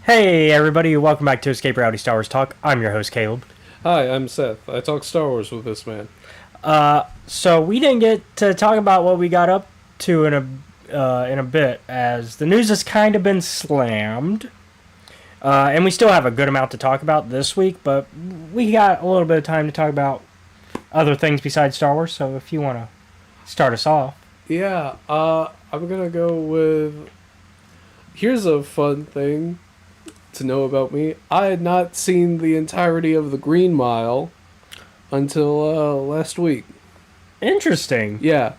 Hey everybody, welcome back to Escape Reality Star Wars Talk. I'm your host Caleb. Hi, I'm Seth. I talk Star Wars with this man. So we didn't get to talk about what we got up to in a bit, as the news has kind of been slammed, and we still have a good amount to talk about this week. But we got a little bit of time to talk about other things besides Star Wars. So if you want to start us off, Yeah, I'm gonna go with... Here's a fun thing to know about me. I had not seen the entirety of the Green Mile until last week. interesting. Yeah,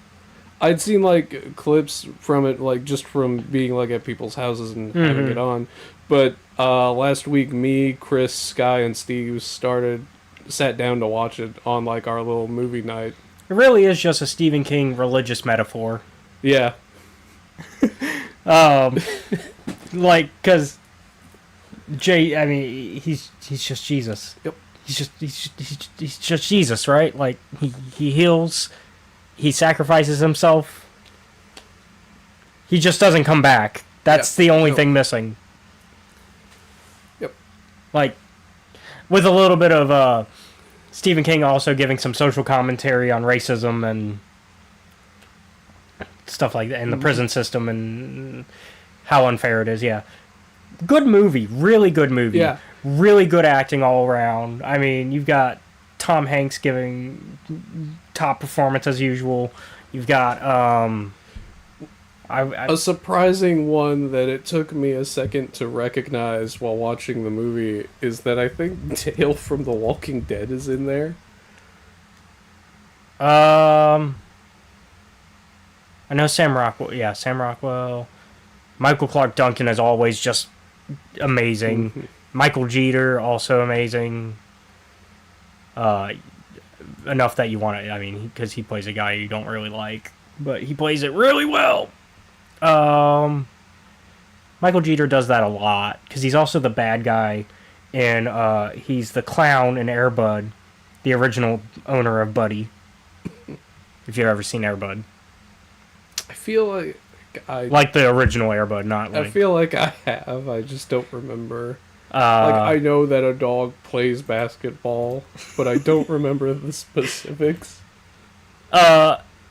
I'd seen like clips from it, like just from being like at people's houses and having it on. But last week, me, Chris, Sky, and Steve sat down to watch it on like our little movie night. It really is just a Stephen King religious metaphor. Yeah, Like, cause I mean, he's just Jesus. Yep. He's just Jesus, right? Like he heals, he sacrifices himself. He just doesn't come back. That's the only thing missing. Yep. Like, with a little bit of Stephen King also giving some social commentary on racism and stuff like that, and the prison system and how unfair it is. Yeah. Good movie, really good movie. Yeah. Really good acting all around. I mean, you've got Tom Hanks giving top performance as usual. You've got A surprising one that it took me a second to recognize while watching the movie is that I think Dale from The Walking Dead is in there. I know Sam Rockwell. Yeah, Sam Rockwell. Michael Clark Duncan is always just amazing. Mm-hmm. Michael Jeter, also amazing. Enough that you want to, I mean, because he plays a guy you don't really like, but he plays it really well. Michael Jeter does that a lot, because he's also the bad guy, and he's the clown in Air Bud, the original owner of Buddy. If you've ever seen Air Bud. I feel like Like the original Air Bud, not like... I feel like I have. I just don't remember. Like, Uh, I know that a dog plays basketball, but I don't remember the specifics.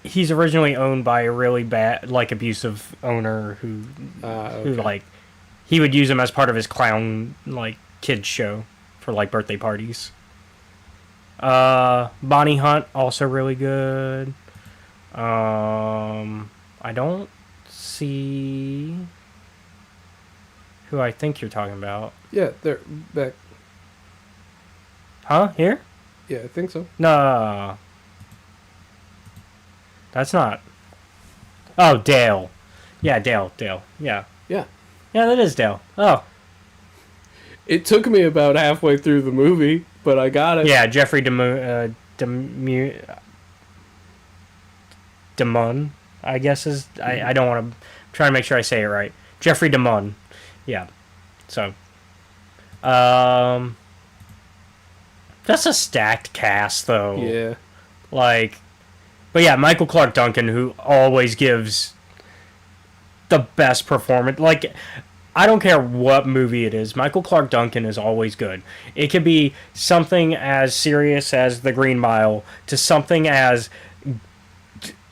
he's originally owned by a really bad, like, abusive owner who, Okay. like, he would use him as part of his clown, like, kids show for, like, birthday parties. Bonnie Hunt, also really good. I don't see who I think you're talking about. Yeah, they're back. Huh? Here? Yeah, I think so. No. That's not. Oh, Dale. Yeah, Dale. Yeah. Yeah. Yeah, that is Dale. Oh. It took me about halfway through the movie, but I got it. Yeah, Jeffrey Demun, I guess is... I don't want to... try to make sure I say it right. Jeffrey DeMunn. Yeah. So. That's a stacked cast, though. Yeah. Like... But yeah, Michael Clark Duncan, who always gives the best performance. Like, I don't care what movie it is, Michael Clark Duncan is always good. It could be something as serious as The Green Mile to something as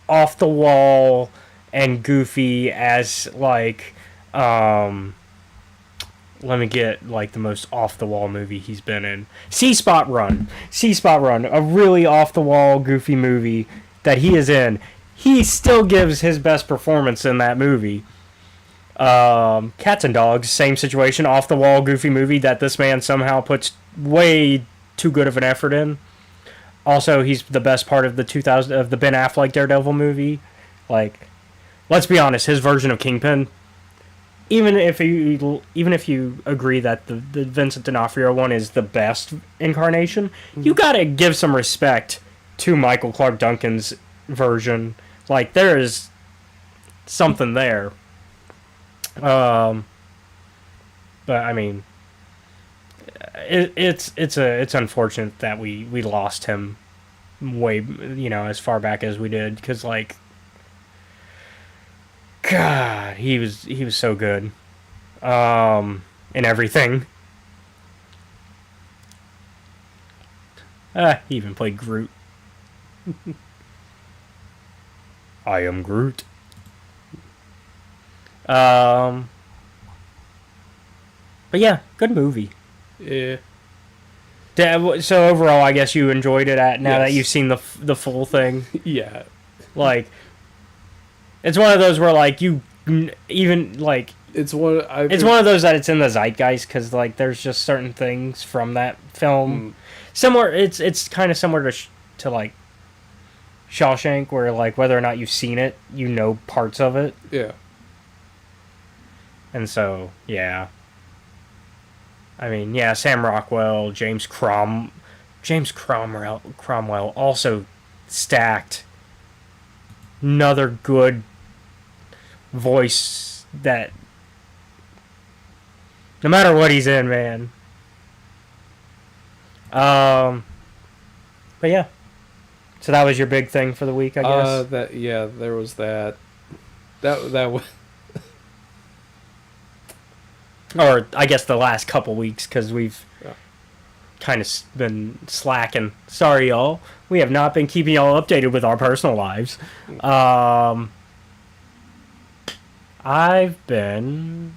off the wall and goofy as, like, let me get, like, the most off-the-wall movie he's been in. Spot Run, a really off-the-wall, goofy movie that he is in. He still gives his best performance in that movie. Cats and Dogs, same situation, off-the-wall, goofy movie that this man somehow puts way too good of an effort in. Also, he's the best part of the Ben Affleck Daredevil movie. Like, let's be honest, his version of Kingpin, even if you agree that the Vincent D'Onofrio one is the best incarnation, you gotta give some respect to Michael Clark Duncan's version. Like, there is something there. But I mean, it's unfortunate that we lost him way, as far back as we did, because, like, God, he was so good. and everything. He even played Groot. I am Groot. But yeah, good movie. Yeah. So overall, I guess you enjoyed it now that Yes. you've seen the full thing. Yeah. Like, it's one of those where like even like It's one. it's one of those that it's in the zeitgeist because like there's just certain things from that film. Similar, it's kind of similar to like Shawshank, where like whether or not you've seen it, you know parts of it, Yeah. and so yeah. I mean, yeah, Sam Rockwell, James Cromwell also stacked. Another good voice that no matter what he's in, man. But yeah. So that was your big thing for the week, I guess. There was that. That was. Or I guess the last couple weeks, because we've kind of been slacking. Sorry, y'all. We have not been keeping y'all updated with our personal lives. I've been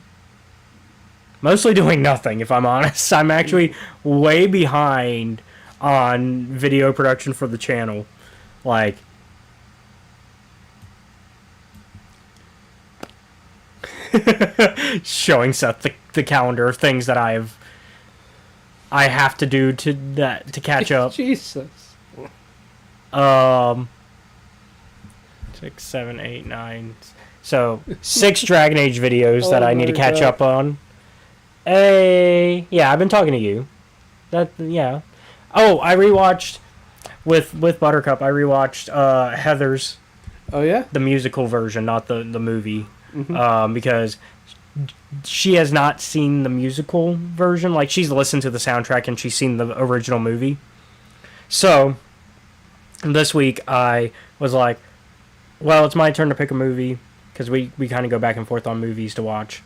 mostly doing nothing, if I'm honest. I'm actually way behind on video production for the channel. Like, showing Seth the calendar of things that I have to do to catch up. Jesus. 6, 7, 8, 9. So 6 Dragon Age videos that I need to catch up on. Yeah, I've been talking to you. Yeah. Oh, I rewatched with Buttercup. I rewatched Heathers. Oh yeah. The musical version, not the movie. Because she has not seen the musical version. Like, she's listened to the soundtrack and she's seen the original movie. So, this week I was like, well, it's my turn to pick a movie. Because we kind of go back and forth on movies to watch.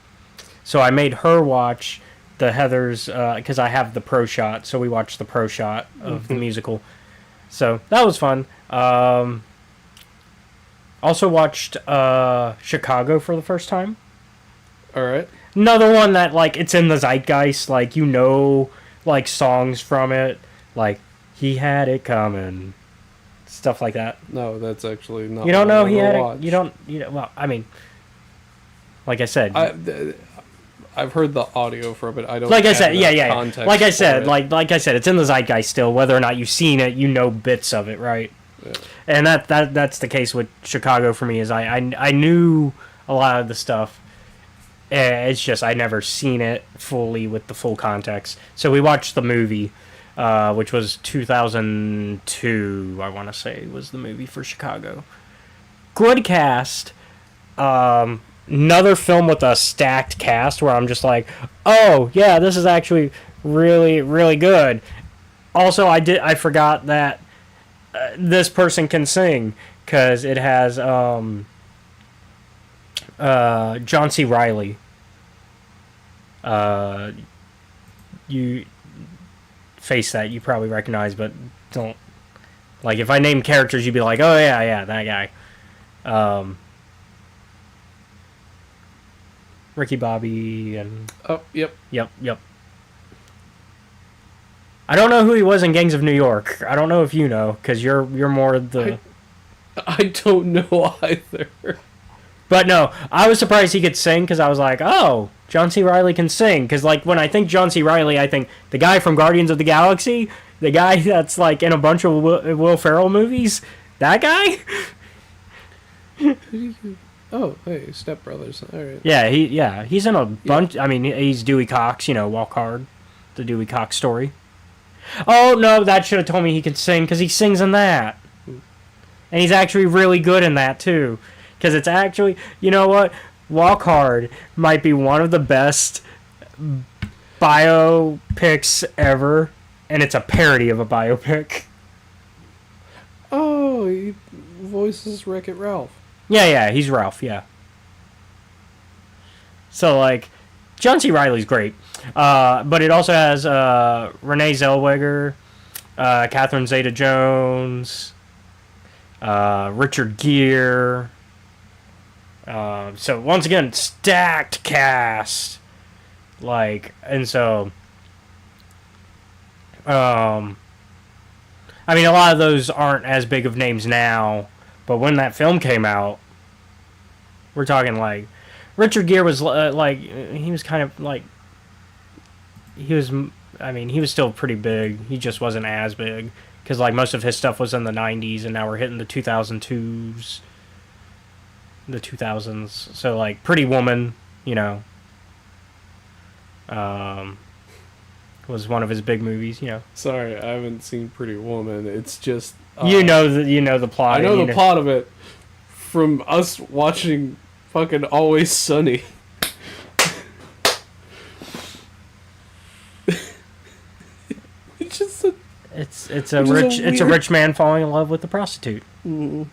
So I made her watch the Heathers, because I have the pro shot. So we watched the pro shot of the musical. So, that was fun. Also watched Chicago for the first time. All right. Another one that, like, it's in the zeitgeist. Like, you know, like, songs from it. Like, He Had It Coming. Stuff like that. No, that's actually not. You don't know He Had watch. It... You don't... well, I mean... Like I said... I've heard the audio from it. I don't. Like I said, yeah. Context Like I said, it. like I said, it's in the zeitgeist still. Whether or not you've seen it, you know bits of it, right? Yeah. And that's the case with Chicago for me. Is I knew a lot of the stuff. It's just I never seen it fully with the full context. So we watched the movie, which was 2002. I want to say was the movie for Chicago. Good cast. Another film with a stacked cast where I'm just like, oh yeah, this is actually really, really good. Also, I forgot that this person can sing because it has John C. Reilly. You face that you probably recognize, but don't, like, if I name characters, you'd be like, oh yeah, that guy. Ricky Bobby and... Oh, yep. Yep. I don't know who he was in Gangs of New York. I don't know if you know, because you're more the... I don't know either. But no, I was surprised he could sing, because I was like, oh, John C. Reilly can sing. Because, like, when I think John C. Reilly, I think the guy from Guardians of the Galaxy, the guy that's, like, in a bunch of Will Ferrell movies, that guy? Oh, hey, Step Brothers. All right. Yeah, he's in a bunch. I mean, he's Dewey Cox, Walk Hard, the Dewey Cox story. Oh, no, that should have told me he could sing, because he sings in that. And he's actually really good in that, too. Because it's actually, you know what? Walk Hard might be one of the best biopics ever, and it's a parody of a biopic. Oh, he voices Wreck-It Ralph. Yeah, he's Ralph, yeah. So, like, John C. Reilly's great. But it also has Renee Zellweger, Catherine Zeta-Jones, Richard Gere. So once again, stacked cast. And so, I mean, a lot of those aren't as big of names now, but when that film came out, we're talking Richard Gere was he was kind of he was still pretty big. He just wasn't as big because most of his stuff was in the 90s, and now we're hitting the 2002s. The 2000s, so Pretty Woman, was one of his big movies, Sorry, I haven't seen Pretty Woman. It's just the plot. I know the plot of it from us watching fucking Always Sunny. It's just it's a rich man falling in love with a prostitute. Mm.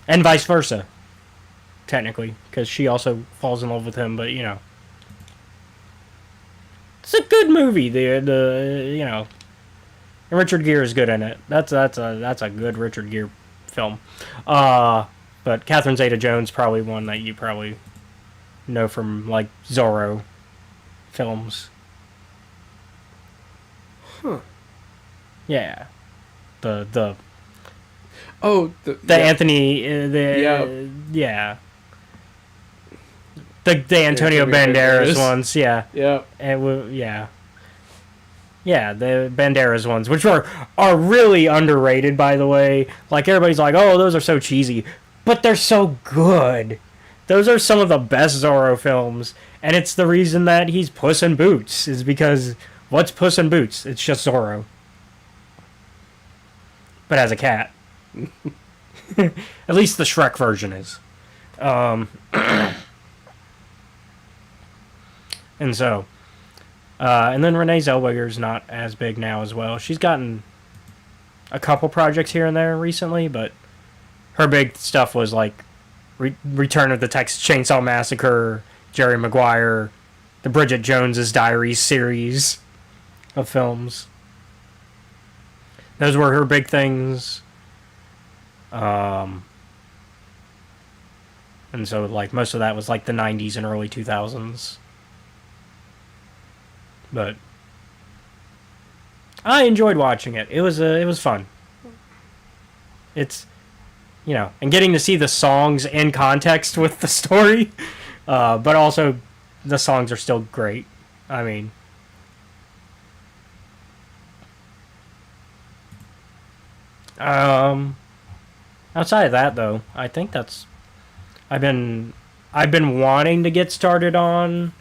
And vice versa, technically, because she also falls in love with him. But it's a good movie. And Richard Gere is good in it. That's a good Richard Gere film. But Catherine Zeta-Jones probably one that you probably know from Zorro films. Huh. Yeah. The yeah. Anthony, yeah. The Antonio Banderas ones, yeah. Yeah. Yeah, the Banderas ones, which are really underrated, by the way. Everybody's like, oh, those are so cheesy. But they're so good. Those are some of the best Zorro films. And it's the reason that he's Puss in Boots, is because what's Puss in Boots? It's just Zorro. But as a cat. At least the Shrek version is. And so, and then Renee Zellweger's not as big now as well. She's gotten a couple projects here and there recently, but her big stuff was Return of the Texas Chainsaw Massacre, Jerry Maguire, the Bridget Jones's Diaries series of films. Those were her big things. And so most of that was the 90s and early 2000s. But I enjoyed watching it. It was fun. It's and getting to see the songs in context with the story, but also the songs are still great. I mean, outside of that, though, I think that's. I've been wanting to get started on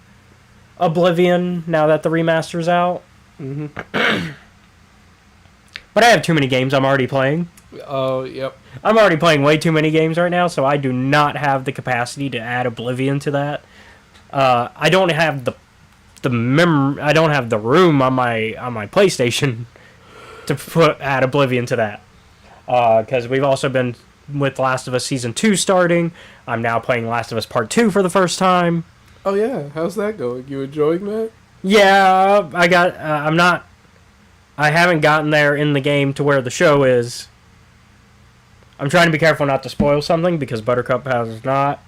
Oblivion now that the remaster's out. Mm-hmm. But I have too many games I'm already playing. Oh, yep. I'm already playing way too many games right now, so I do not have the capacity to add Oblivion to that. I don't have I don't have the room on my PlayStation to add Oblivion to that. Because we've also been with Last of Us Season 2 starting. I'm now playing Last of Us Part 2 for the first time. Oh, yeah. How's that going? You enjoying that? Yeah, I haven't gotten there in the game to where the show is. I'm trying to be careful not to spoil something, because Buttercup has not.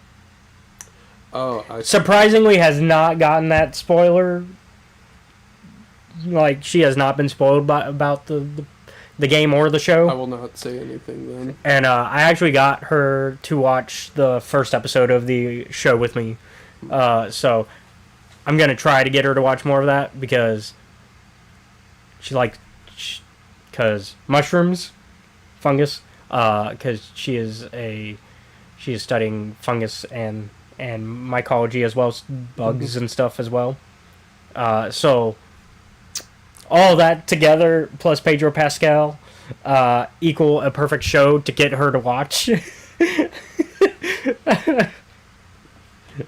Oh, surprisingly has not gotten that spoiler. She has not been spoiled about the game or the show. I will not say anything then. And I actually got her to watch the first episode of the show with me. So I'm going to try to get her to watch more of that, because because mushrooms, fungus, because she is studying fungus and mycology as well as bugs and stuff as well. So all that together plus Pedro Pascal equal a perfect show to get her to watch.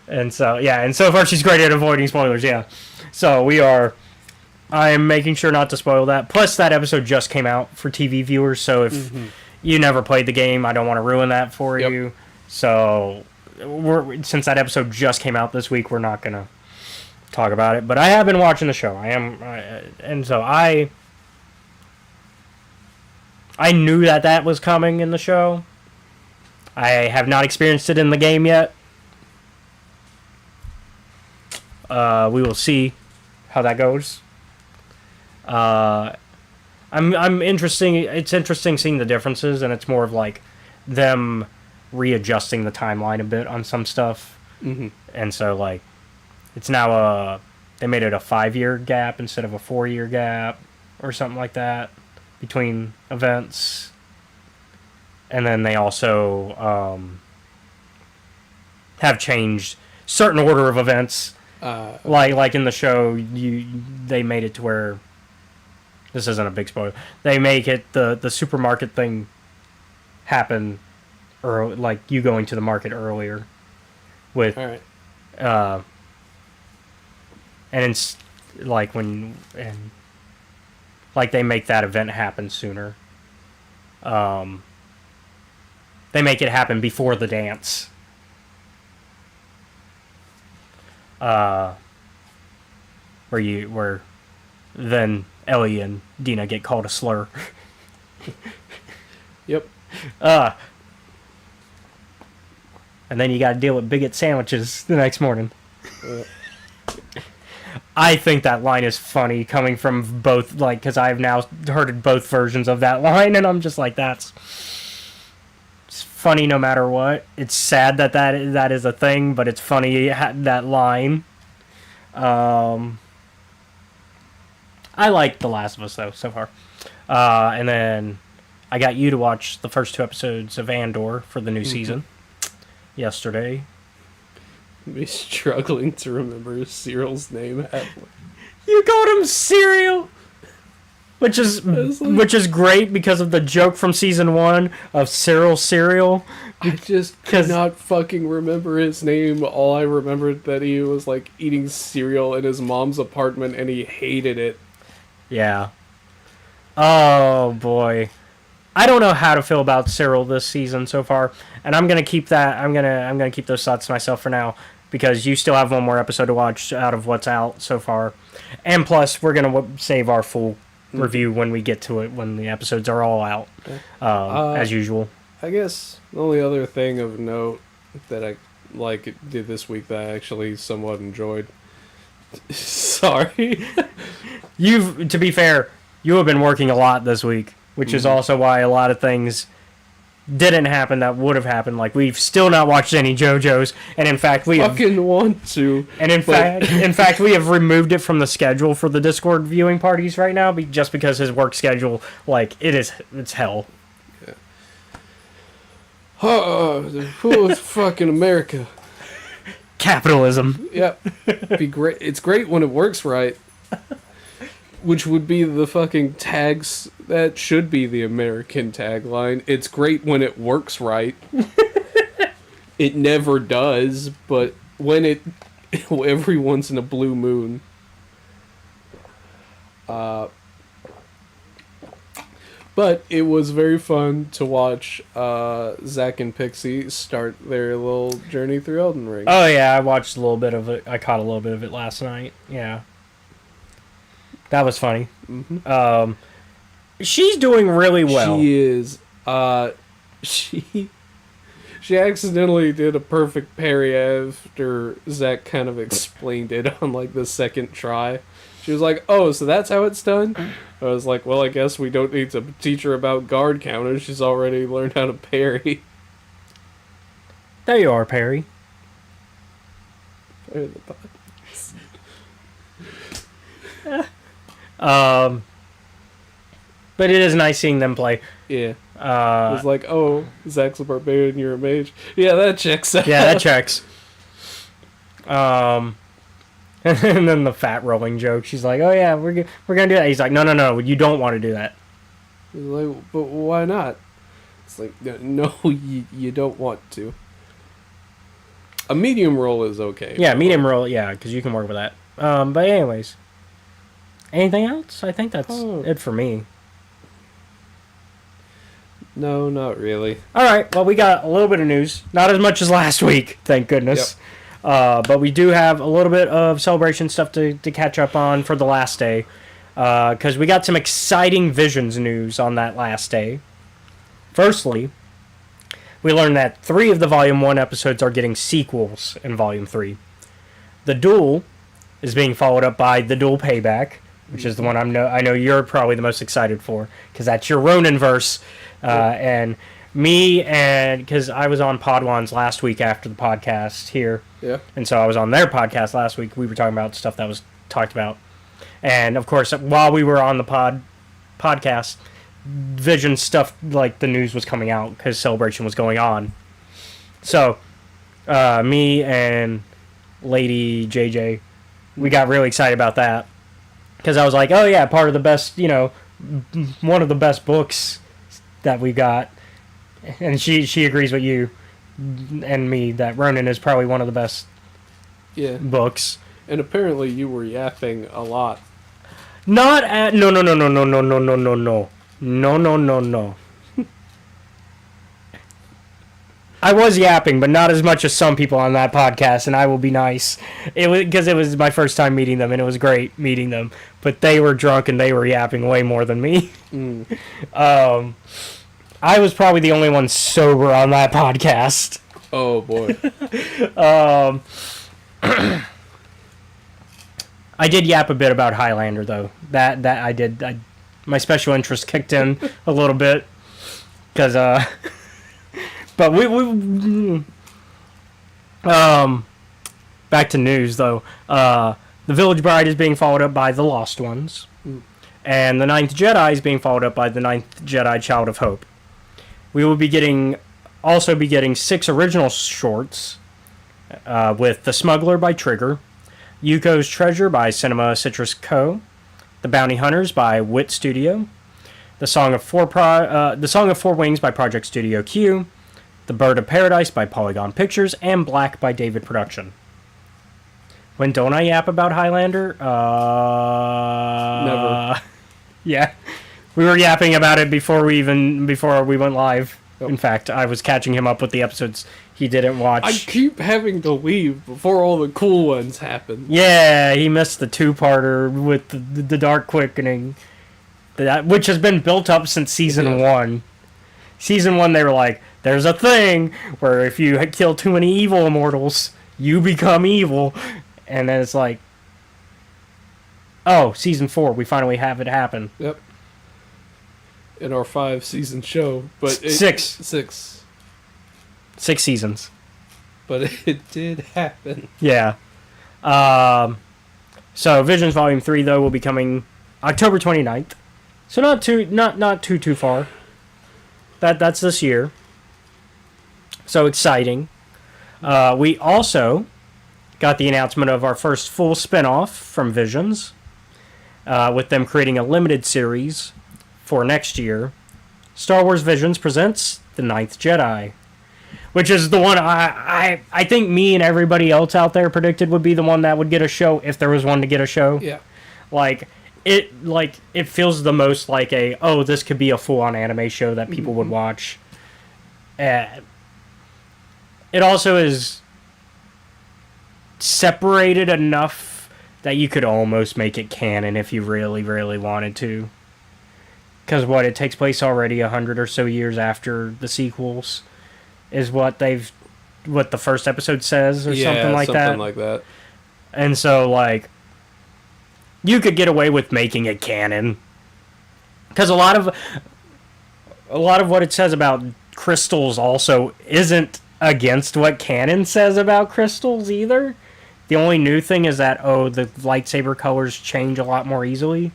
And so far she's great at avoiding spoilers. Yeah, so I am making sure not to spoil that. Plus, that episode just came out for TV viewers, so if you never played the game, I don't want to ruin that for you. So since that episode just came out this week, we're not gonna talk about it. But I have been watching the show. And so I knew that was coming in the show. I have not experienced it in the game yet. We will see how that goes. I'm interesting. It's interesting seeing the differences, and it's more of like them readjusting the timeline a bit on some stuff. Mm-hmm. And so like it's now they made it a 5-year gap instead of a 4-year gap or something like that between events. And then they also have changed certain order of events. Like in the show, they made it to where, this isn't a big spoiler, they make it the supermarket thing happen, or like you going to the market earlier with, all right. and it's like like they make that event happen sooner. They make it happen before the dance. Where then Ellie and Dina get called a slur. Yep. And then you got to deal with bigot sandwiches the next morning. I think that line is funny coming from both, like, because I've now heard both versions of that line, and I'm just like, it's funny no matter what. It's sad that is a thing, but it's funny, that line. I like The Last of Us, though, so far. And then I got you to watch the first 2 episodes of Andor for the new season yesterday. Me struggling to remember Cyril's name. You called him Cereal! Which is great because of the joke from season 1 of Cyril Cereal. I just could not fucking remember his name. All I remembered that he was like eating cereal in his mom's apartment and he hated it. Yeah. Oh boy. I don't know how to feel about Cyril this season so far, and I'm gonna keep that. I'm gonna keep those thoughts to myself for now, because you still have one more episode to watch out of what's out so far, and plus we're gonna save our full review when we get to it, when the episodes are all out, as usual. I guess the only other thing of note that I did this week that I actually somewhat enjoyed. Sorry. To be fair, you have been working a lot this week, which is also why a lot of things didn't happen that would have happened. Like, we've still not watched any JoJo's, and in fact we want to. And in fact, we have removed it from the schedule for the Discord viewing parties right now, just because his work schedule, it's hell. Yeah. Oh, fucking America. Capitalism. Yep. Be great. It's great when it works right. Which would be the fucking tags that should be the American tagline. It's great when it works right. It never does, but when every once in a blue moon. But it was very fun to watch Zach and Pixie start their little journey through Elden Ring. Oh yeah, I watched a little bit of it. I caught a little bit of it last night. Yeah. That was funny. Mm-hmm. She's doing really well. She is. She accidentally did a perfect parry after Zach kind of explained it on like the second try. She was like, "Oh, so that's how it's done?" I was like, "Well, I guess we don't need to teach her about guard counters. She's already learned how to parry." There you are, Perry. But it is nice seeing them play. Yeah. It was like, oh, Zach's a barbarian, you're a mage. Yeah, that checks out. Yeah, that checks. And then the fat rolling joke. She's like, oh yeah, we're gonna do that. He's like, no, you don't want to do that. He's like, but why not? It's like, no, you don't want to. A medium roll is okay. Yeah, medium roll, yeah, because you can work with that. But anyways. Anything else? I think that's it for me. No, not really. All right, well, we got a little bit of news. Not as much as last week, thank goodness. Yep. But we do have a little bit of celebration stuff to catch up on for the last day. Because we got some exciting Visions news on that last day. Firstly, we learned that 3 of the Volume 1 episodes are getting sequels in Volume 3. The Duel is being followed up by The Duel Payback, which is the one I know you're probably the most excited for, because that's your Ronin verse. And me, and because I was on Podwan's last week after the podcast here, and so I was on their podcast last week. We were talking about stuff that was talked about, and of course, while we were on the podcast, Vision stuff like the news was coming out because Celebration was going on. So, me and Lady JJ, we got really excited about that because I was like, oh yeah, part of the best, one of the best books that we got, and she agrees with you and me that Ronin is probably one of the best books. And apparently you were yapping a lot. Not at no. I was yapping, but not as much as some people on that podcast, and I will be nice. It was because it was my first time meeting them, and it was great meeting them. But they were drunk and they were yapping way more than me. I was probably the only one sober on that podcast. Oh boy. I did yap a bit about Highlander though. That I did. My special interest kicked in a little bit because but we back to news though. The Village Bride is being followed up by The Lost Ones, and The Ninth Jedi is being followed up by The Ninth Jedi: Child of Hope. We will also be getting 6 original shorts with The Smuggler by Trigger, Yuko's Treasure by Cinema Citrus Co., The Bounty Hunters by Wit Studio, The Song of Four Wings by Project Studio Q, The Bird of Paradise by Polygon Pictures, and Black by David Production. When don't I yap about Highlander? Never. Yeah. We were yapping about it before we went live. Yep. In fact, I was catching him up with the episodes he didn't watch. I keep having to leave before all the cool ones happen. Yeah, he missed the 2-parter with the Dark Quickening, which has been built up since Season 1. Season 1, they were like, there's a thing where if you kill too many evil immortals, you become evil. And then it's like, oh, Season 4, we finally have it happen. Yep. In our 5-season show, but 6 seasons. But it did happen. Yeah. So Visions Volume 3 though will be coming October 29th. So not too far. That's this year. So exciting. We also got the announcement of our first full spin-off from Visions, with them creating a limited series for next year. Star Wars Visions presents The Ninth Jedi, which is the one I think me and everybody else out there predicted would be the one that would get a show if there was one to get a show. Yeah. It feels the most like this could be a full-on anime show that people would watch. It also is separated enough that you could almost make it canon if you really, really wanted to. Because it takes place already 100 or so years after the sequels, is what the first episode says, or something like that. Something like that. And so, you could get away with making it canon. Because a lot of what it says about crystals also isn't against what canon says about crystals either. The only new thing is that, the lightsaber colors change a lot more easily.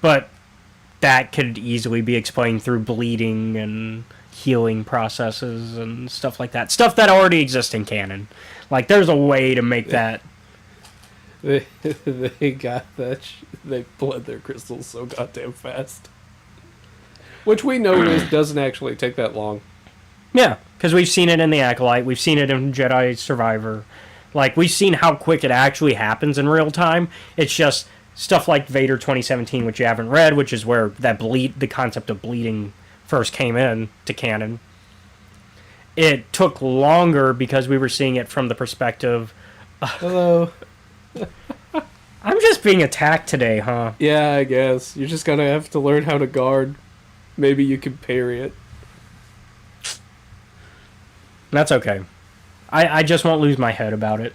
But that could easily be explained through bleeding and healing processes and stuff like that. Stuff that already exists in canon. There's a way to make that. They got that. They bled their crystals so goddamn fast. Which we know doesn't actually take that long. Yeah, because we've seen it in The Acolyte. We've seen it in Jedi Survivor. We've seen how quick it actually happens in real time. It's just stuff like Vader 2017, which you haven't read, which is where the concept of bleeding first came in to canon. It took longer because we were seeing it from the perspective. Hello. I'm just being attacked today, huh? Yeah, I guess. You're just gonna have to learn how to guard. Maybe you can parry it. That's okay. I just won't lose my head about it.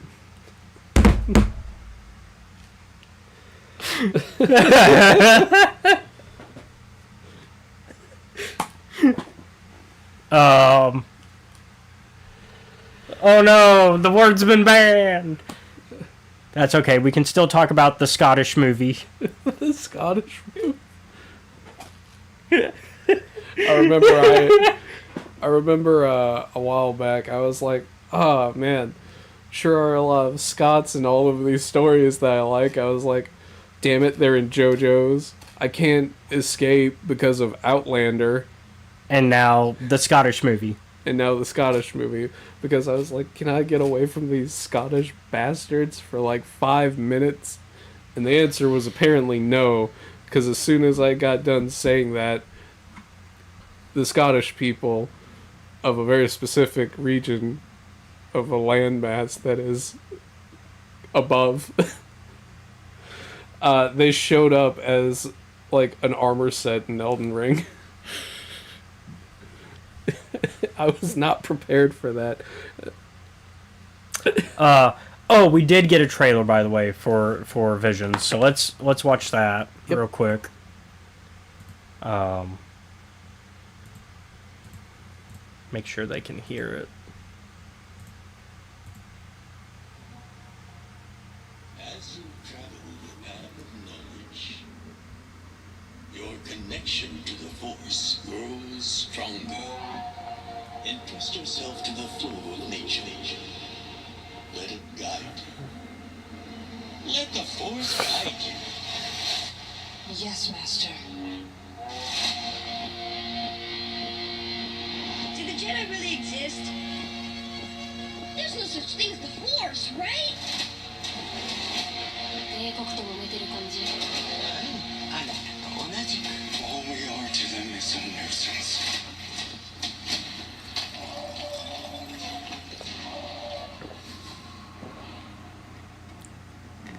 Oh no, the word's been banned. That's okay. We can still talk about the Scottish movie. The Scottish movie. I remember a while back I was like, oh man, sure are a lot of Scots in all of these stories that I like. I was like, damn it, they're in JoJo's. I can't escape because of Outlander. And now the Scottish movie. And now the Scottish movie. Because I was like, can I get away from these Scottish bastards for like 5 minutes? And the answer was apparently no. Because as soon as I got done saying that, the Scottish people of a very specific region of a landmass that is above, they showed up as like an armor set in Elden Ring. I was not prepared for that. Oh, we did get a trailer, by the way, for Visions. So let's watch that real quick. Make sure they can hear it. As you travel the path of knowledge, your connection to the Force grows stronger. Entrust yourself to the flow of nature. Let it guide you. Let the Force guide you. Yes, Master. Do the Jedi really exist? There's no such thing as the Force, right? 帝国と揉めてる感じ。あなたと同じく。All we are to them is a nuisance.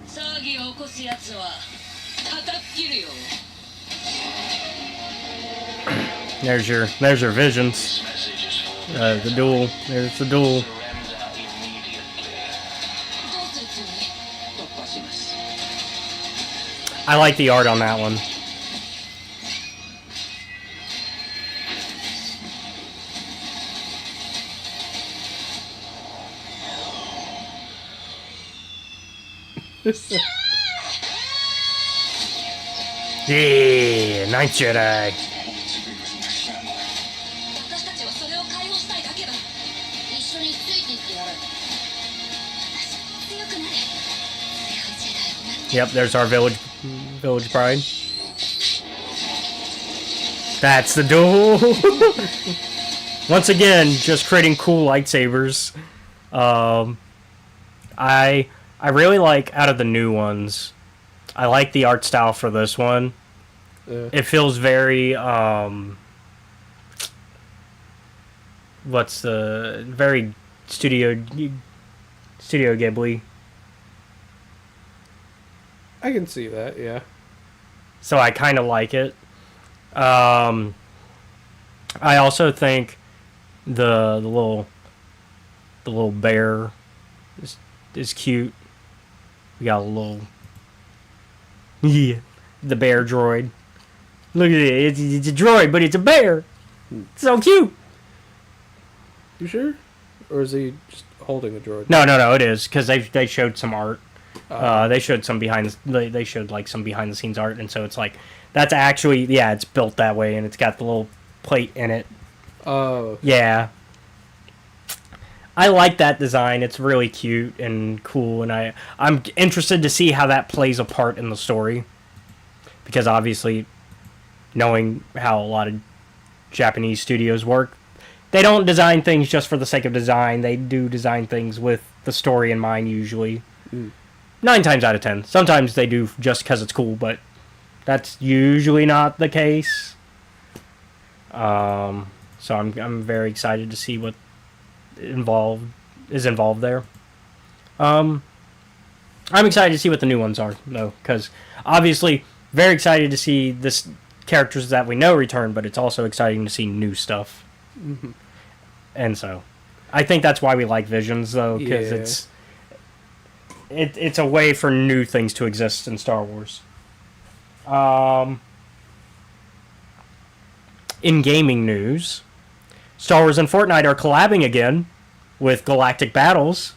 騒ぎを起こすやつは叩き切るよ。There's your Visions. The duel. There's the duel. どうするつもり？突破します。 I like the art on that one. Yeah, Ninth Jedi. 私たちはそれを解放したいだけだ。一緒についていってやる。強くなれ。強いジェダイになって。 Yep, there's our village bride. That's the duel. Once again, just creating cool lightsabers. I really like, out of the new ones, I like the art style for this one. Yeah. It feels very very Studio Ghibli. I can see that, yeah. So I kind of like it. I also think the little bear is cute. We got a little the bear droid. Look at it. It's a droid, but it's a bear. It's so cute. You sure? Or is he just holding a droid? No. It is because they showed some art. They showed some they showed like some behind the scenes art, and so it's like that's actually it's built that way, and it's got the little plate in it. Oh. Yeah. I like that design. It's really cute and cool, and I'm interested to see how that plays a part in the story. Because obviously, knowing how a lot of Japanese studios work, they don't design things just for the sake of design. They do design things with the story in mind, usually. 9 times out of 10. Sometimes they do just because it's cool, but that's usually not the case. So I'm very excited to see what is involved there. I'm excited to see what the new ones are, though, because obviously very excited to see this characters that we know return, but it's also exciting to see new stuff. Mm-hmm. And so, I think that's why we like Visions, though, because it's a way for new things to exist in Star Wars. In gaming news, Star Wars and Fortnite are collabing again with Galactic Battles.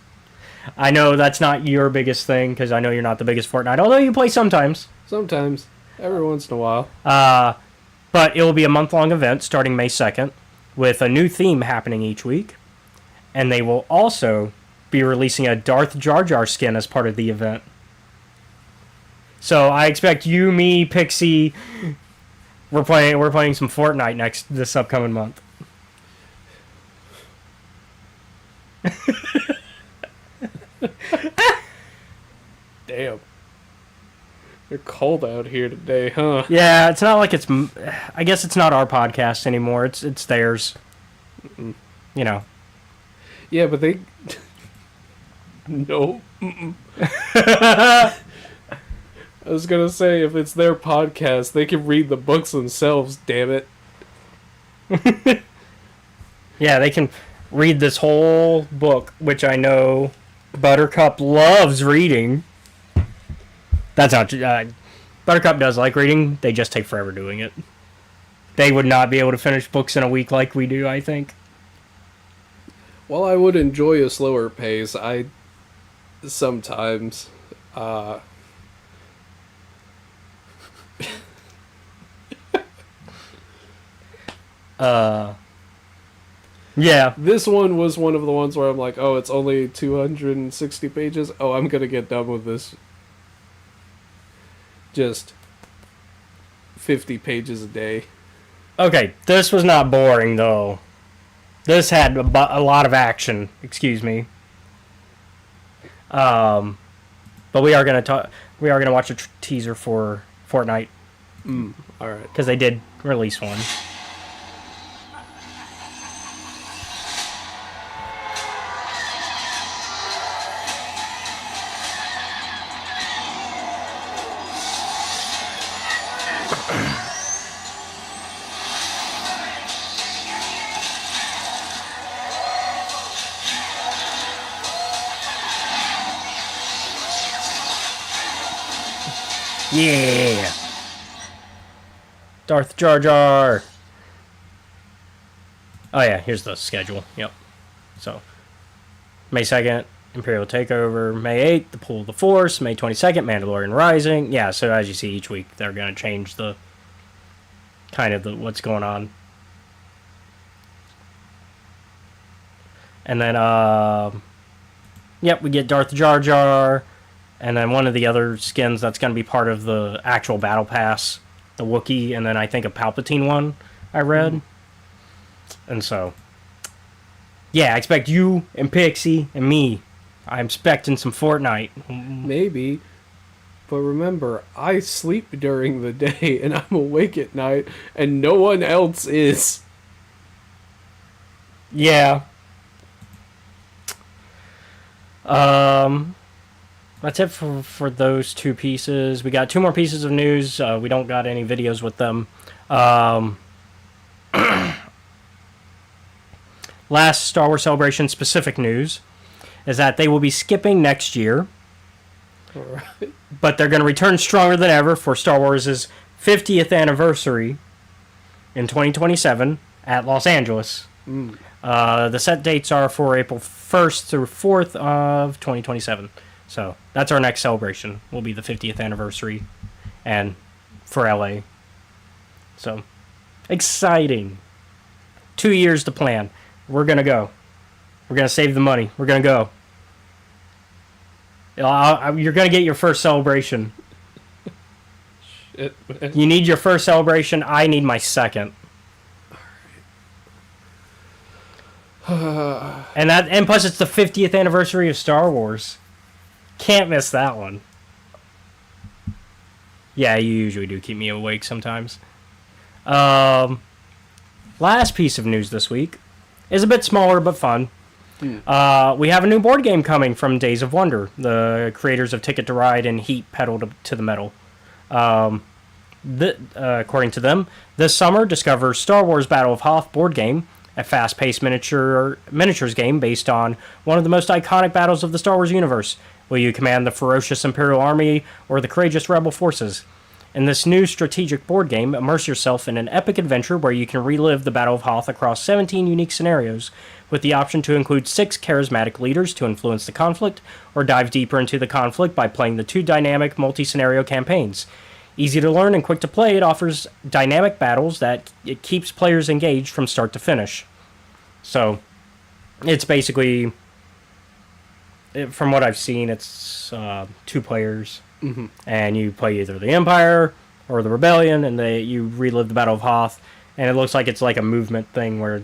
I know that's not your biggest thing, because I know you're not the biggest Fortnite, although you play sometimes. Sometimes. Every once in a while. But it will be a month-long event starting May 2nd, with a new theme happening each week. And they will also be releasing a Darth Jar Jar skin as part of the event. So I expect you, me, Pixie, we're playing some Fortnite this upcoming month. Damn. They're cold out here today, huh? Yeah, it's not like it's. I guess it's not our podcast anymore. It's theirs. Mm-mm. You know. Yeah, but they. No. I was gonna say, if it's their podcast, they can read the books themselves. Damn it. Yeah, they can read this whole book, which I know Buttercup loves reading. That's not. Buttercup does like reading. They just take forever doing it. They would not be able to finish books in a week like we do, I think. While I would enjoy a slower pace, I sometimes. Yeah. This one was one of the ones where I'm like, oh, it's only 260 pages. Oh, I'm gonna get done with this. Just 50 pages a day. Okay, this was not boring, though. This had a lot of action, excuse me. But we are gonna watch a teaser for Fortnite. Alright. Because they did release one. Yeah! Darth Jar Jar! Oh yeah, here's the schedule. Yep. So, May 2nd, Imperial Takeover. May 8th, The Pull of the Force. May 22nd, Mandalorian Rising. Yeah, so as you see each week, they're going to change the... what's going on. And then, yep, we get Darth Jar Jar. And then one of the other skins that's going to be part of the actual Battle Pass, the Wookiee, and then I think a Palpatine one I read. And so, yeah, I expect you and Pixie and me. I'm expecting some Fortnite. Maybe. But remember, I sleep during the day and I'm awake at night and no one else is. Yeah. That's it for those two pieces. We got two more pieces of news. We don't got any videos with them. Last Star Wars Celebration specific news is that they will be skipping next year. Alright. But they're going to return stronger than ever for Star Wars' 50th anniversary in 2027 at Los Angeles. The set dates are for April 1st through 4th of 2027. So that's our next celebration. Will be the 50th anniversary, and for LA. So exciting! 2 years to plan. We're gonna go. We're gonna save the money. We're gonna go. You're gonna get your first celebration. Shit, man. You need your first celebration. I need my second. And plus it's the 50th anniversary of Star Wars. Can't miss that one. Yeah, you usually do keep me awake sometimes. last piece of news this week is a bit smaller but fun. We have a new board game coming from Days of Wonder, the creators of Ticket to Ride and Heat Pedal to the Metal. According to them, this summer discover Star Wars Battle of Hoth board game, a fast-paced miniatures game based on one of the most iconic battles of the Star Wars universe. Will you command the ferocious Imperial Army or the courageous Rebel forces? In this new strategic board game, immerse yourself in an epic adventure where you can relive the Battle of Hoth across 17 unique scenarios, with the option to include 6 charismatic leaders to influence the conflict, or dive deeper into the conflict by playing the 2 dynamic multi-scenario campaigns. Easy to learn and quick to play, it offers dynamic battles that it keeps players engaged from start to finish. So, it's basically, from what I've seen, it's 2 players. Mm-hmm. And you play either the Empire or the Rebellion, and you relive the Battle of Hoth. And it looks like it's like a movement thing where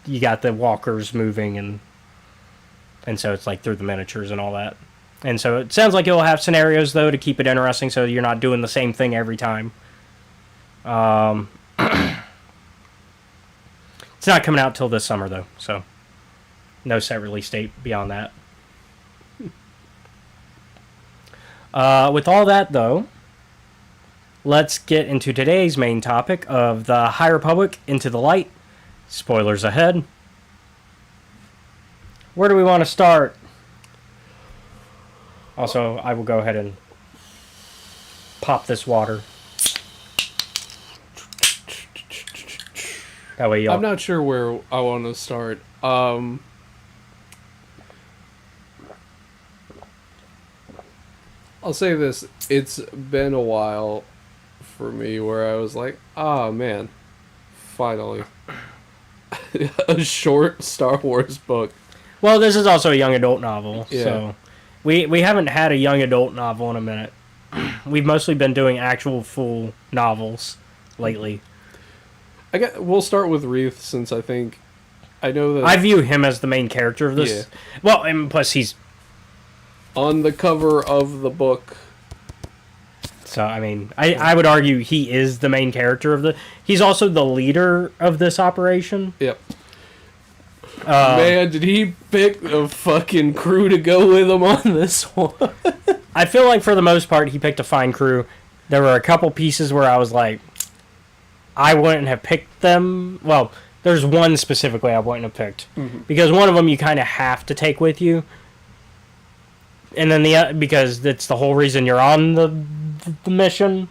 you got the walkers moving, and so it's like through the miniatures and all that. And so it sounds like it'll have scenarios though to keep it interesting, so you're not doing the same thing every time. It's not coming out till this summer though, so no set release date beyond that. With all that, though, let's get into today's main topic of the High Republic into the Light. Spoilers ahead. Where do we want to start? Also, I will go ahead and pop this water. That way y'all... I'm not sure where I want to start. I'll say this, it's been a while for me where I was like, oh man, finally. A short Star Wars book. Well, this is also a young adult novel, yeah. So we haven't had a young adult novel in a minute. We've mostly been doing actual full novels lately. We'll start with Reith, since I know that... I view him as the main character of this. Yeah. Well, and plus he's... on the cover of the book. So, I mean, I would argue he is the main character of the... He's also the leader of this operation. Yep. Man, did he pick a fucking crew to go with him on this one? I feel like for the most part, he picked a fine crew. There were a couple pieces where I was like, I wouldn't have picked them. Well, there's one specifically I wouldn't have picked. Mm-hmm. Because one of them you kind of have to take with you. And then because that's the whole reason you're on the mission.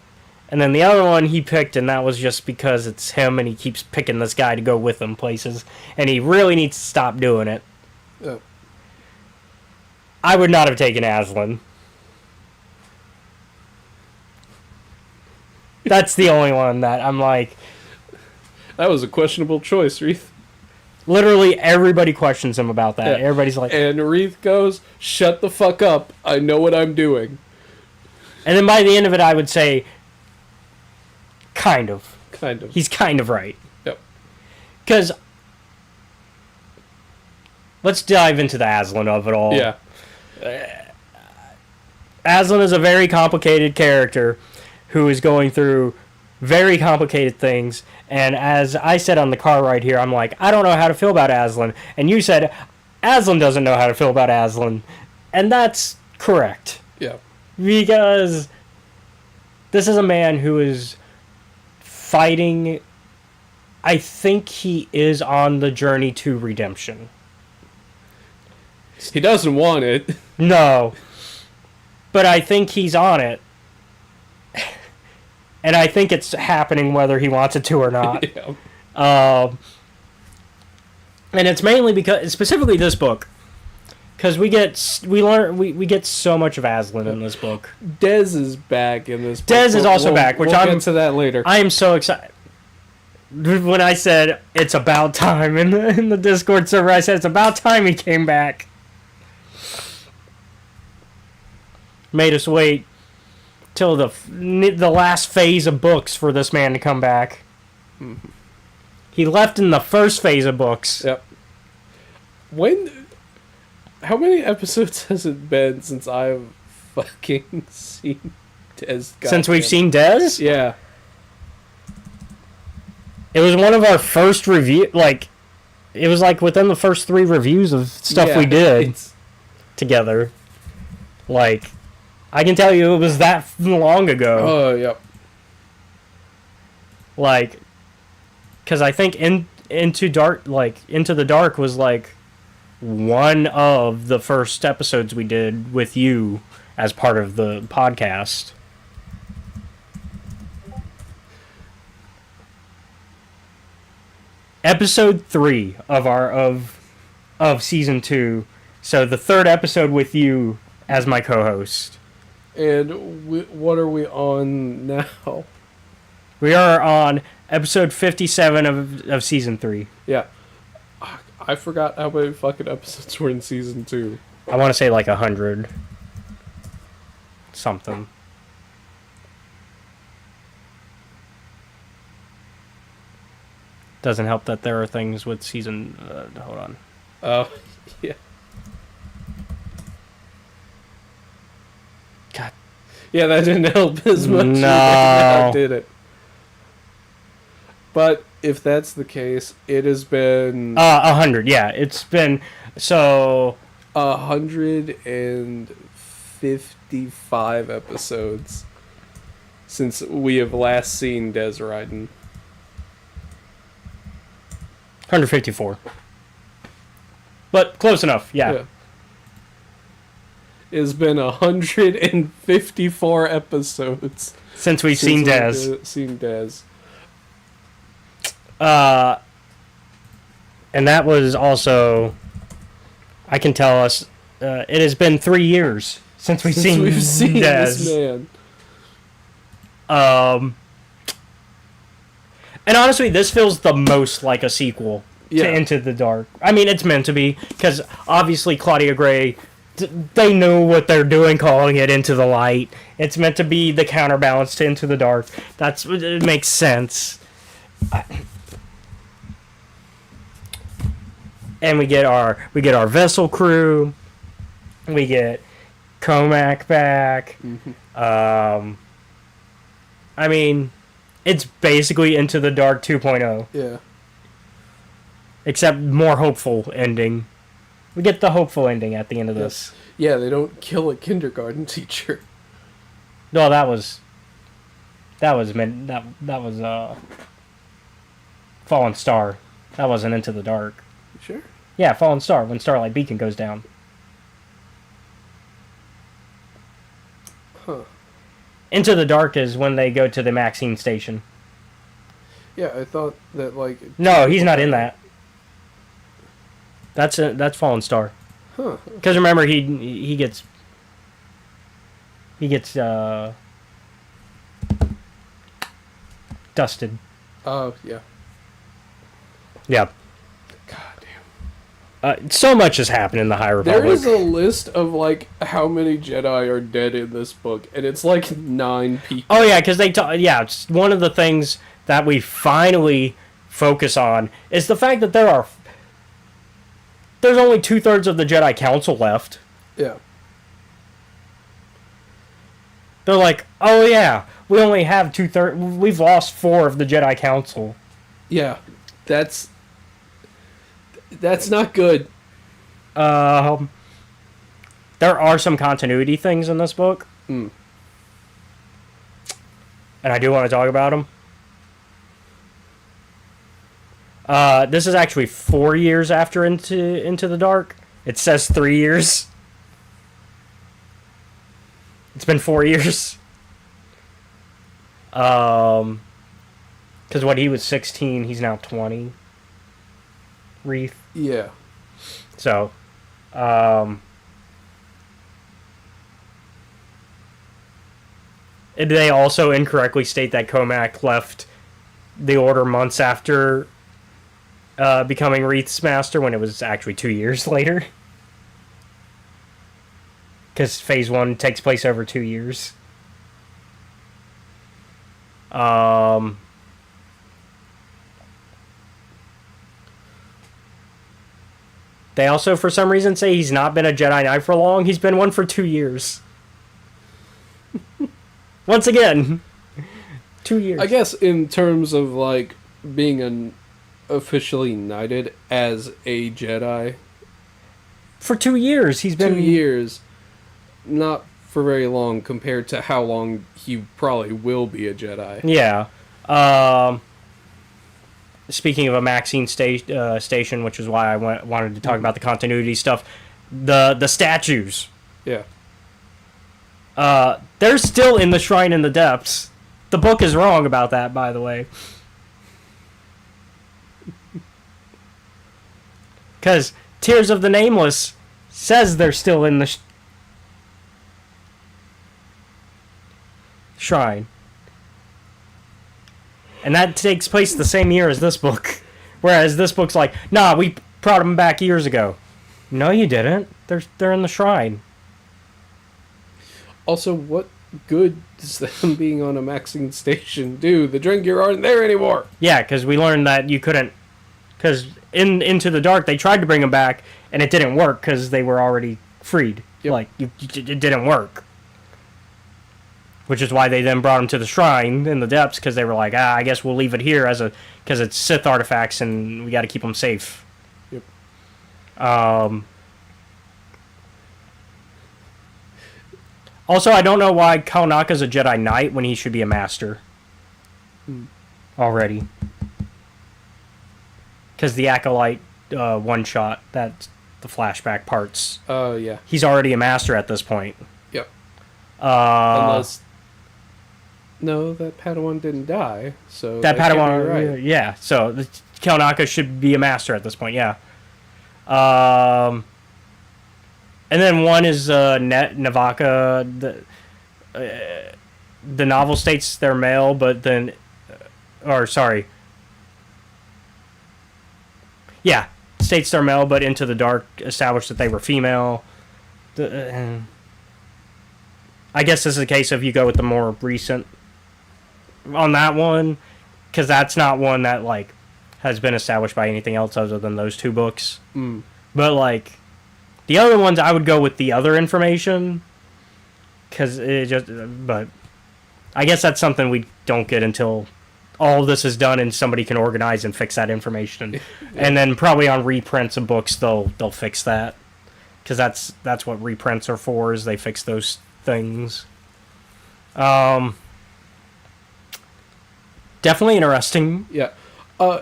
And then the other one he picked, and that was just because it's him, and he keeps picking this guy to go with him places. And he really needs to stop doing it. Oh. I would not have taken Aslan. That's the only one that I'm like... That was a questionable choice, Reith. Literally everybody questions him about that. Yeah. Everybody's like... And Reith goes, shut the fuck up. I know what I'm doing. And then by the end of it, I would say... Kind of. Kind of. He's kind of right. Yep. Because... Let's dive into the Aslan of it all. Yeah. Aslan is a very complicated character who is going through very complicated things. And as I said on the car ride here, I'm like, I don't know how to feel about Aslan. And you said, Aslan doesn't know how to feel about Aslan. And that's correct. Yeah. Because this is a man who is fighting... I think he is on the journey to redemption. He doesn't want it. No. But I think he's on it. And I think it's happening whether he wants it to or not. Yeah. And it's mainly because, specifically this book, because we get so much of Aslan in this book. Dez is back in this book. Dez is also back, which we'll get to that later. I am so excited. When I said it's about time in the Discord server, I said it's about time he came back. Made us wait till the last phase of books for this man to come back. Mm-hmm. He left in the first phase of books. Yep. How many episodes has it been since I've fucking seen Dez? Since we've seen Dez? Yeah. It was one of our first review. Like, it was like within the first 3 reviews of stuff we did together. Like, I can tell you it was that long ago. Oh, yep. Like, because I think Into the Dark was like one of the first episodes we did with you as part of the podcast. Episode 3 of season 2. So the 3rd episode with you as my co-host. And what are we on now? We are on episode 57 of season 3. Yeah. I forgot how many fucking episodes were in season 2. I want to say like 100 something. Doesn't help that there are things with season. Hold on. Oh, yeah. God. Yeah, that didn't help as much. No. Now, did it? But if that's the case, it has been 100. Yeah, it's been so 155 episodes since we have last seen Des Ryden. 154. But close enough. Yeah. It's been 154 episodes Since we've seen Des. Seen Des. And that was also, I can tell us, it has been 3 years since we've seen Des. This man. And honestly, this feels the most like a sequel to Into the Dark. I mean, it's meant to be, because obviously Claudia Gray, they know what they're doing calling it Into the Light. It's meant to be the counterbalance to Into the Dark. It makes sense. And we get our vessel crew. We get Comac back. Mm-hmm. I mean, it's basically Into the Dark 2.0. Yeah. Except more hopeful ending. We get the hopeful ending at the end of this. Yeah, they don't kill a kindergarten teacher. No, that was Fallen Star. That wasn't Into the Dark. Sure. Yeah, Fallen Star, when Starlight Beacon goes down. Huh. Into the Dark is when they go to the Maxine station. Yeah, I thought that, like... No, he's not in that. That's Fallen Star. Huh. Because remember, he gets dusted. Oh, yeah. Yeah. God damn. So much has happened in the High Republic. There is a list of, like, how many Jedi are dead in this book, and it's, like, 9 people. Oh, yeah, because it's one of the things that we finally focus on is the fact that there's only 2/3 of the Jedi Council left. Yeah. They're like, oh, yeah, we only have 2/3. We've lost 4 of the Jedi Council. Yeah. That's not good. There are some continuity things in this book. Mm. And I do want to talk about them. This is actually 4 years after Into the Dark. It says 3 years. It's been 4 years. Because when he was 16, he's now 20. Wreath. Yeah. So, they also incorrectly state that Comac left the Order months after becoming Wreath's master, when it was actually 2 years later. Because Phase 1 takes place over 2 years. They also, for some reason, say he's not been a Jedi Knight for long. He's been one for 2 years. Once again. 2 years. I guess in terms of, like, being officially knighted as a Jedi. For 2 years, he's been 2 years, not for very long compared to how long he probably will be a Jedi. Yeah. Speaking of a Maxine station, which is why I wanted to talk about the continuity stuff, the statues. Yeah. They're still in the Shrine in the Depths. The book is wrong about that, by the way. Because Tears of the Nameless says they're still in the Shrine. And that takes place the same year as this book. Whereas this book's like, nah, we brought them back years ago. No, you didn't. They're in the Shrine. Also, what good does them being on a Maxine station do? The Drengir aren't there anymore. Yeah, because we learned that you couldn't. Because in Into the Dark, they tried to bring them back, and it didn't work because they were already freed. Yep. Like, it didn't work. Which is why they then brought them to the Shrine in the Depths, because they were like, I guess we'll leave it here because it's Sith artifacts, and we got to keep them safe. Yep. Also, I don't know why Kaonaka's a Jedi Knight when he should be a Master. Already. Because the Acolyte one-shot, that's the flashback parts. Oh, yeah. He's already a Master at this point. Yep. Unless... No, that Padawan didn't die, so... That can't be Padawan, right. yeah. So, Kaonaka should be a Master at this point, yeah. And then one is Navaka. The novel states they're male, but then... Or, sorry. Yeah, states they're male, but Into the Dark established that they were female. I guess this is a case of you go with the more recent on that one, because that's not one that, like, has been established by anything else other than those two books. But, like, the other ones, I would go with the other information, because it just... But I guess that's something we don't get until all of this is done and somebody can organize and fix that information. And then probably on reprints of books, they'll fix that. Because that's what reprints are for, is they fix those things. Definitely interesting. Yeah.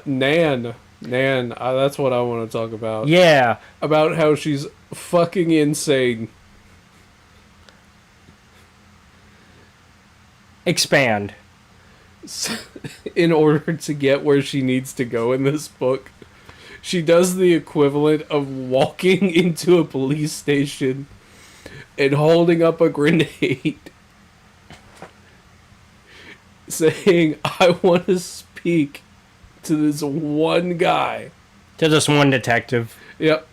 Nan, that's what I want to talk about. Yeah. About how she's fucking insane. Expand. In order to get where she needs to go in this book, she does the equivalent of walking into a police station and holding up a grenade, saying, I want to speak to this one guy. To this one detective. Yep.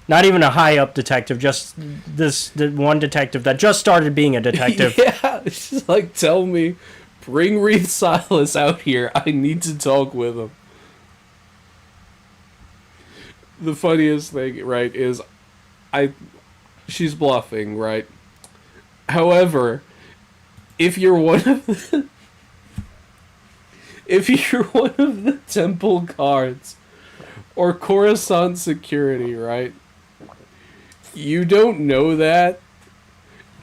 Not even a high-up detective, just the one detective that just started being a detective. Yeah, she's like, tell me, bring Reed Silas out here. I need to talk with him. The funniest thing, right, is she's bluffing, right? However, if you're one of the temple guards or Coruscant security, right? You don't know that,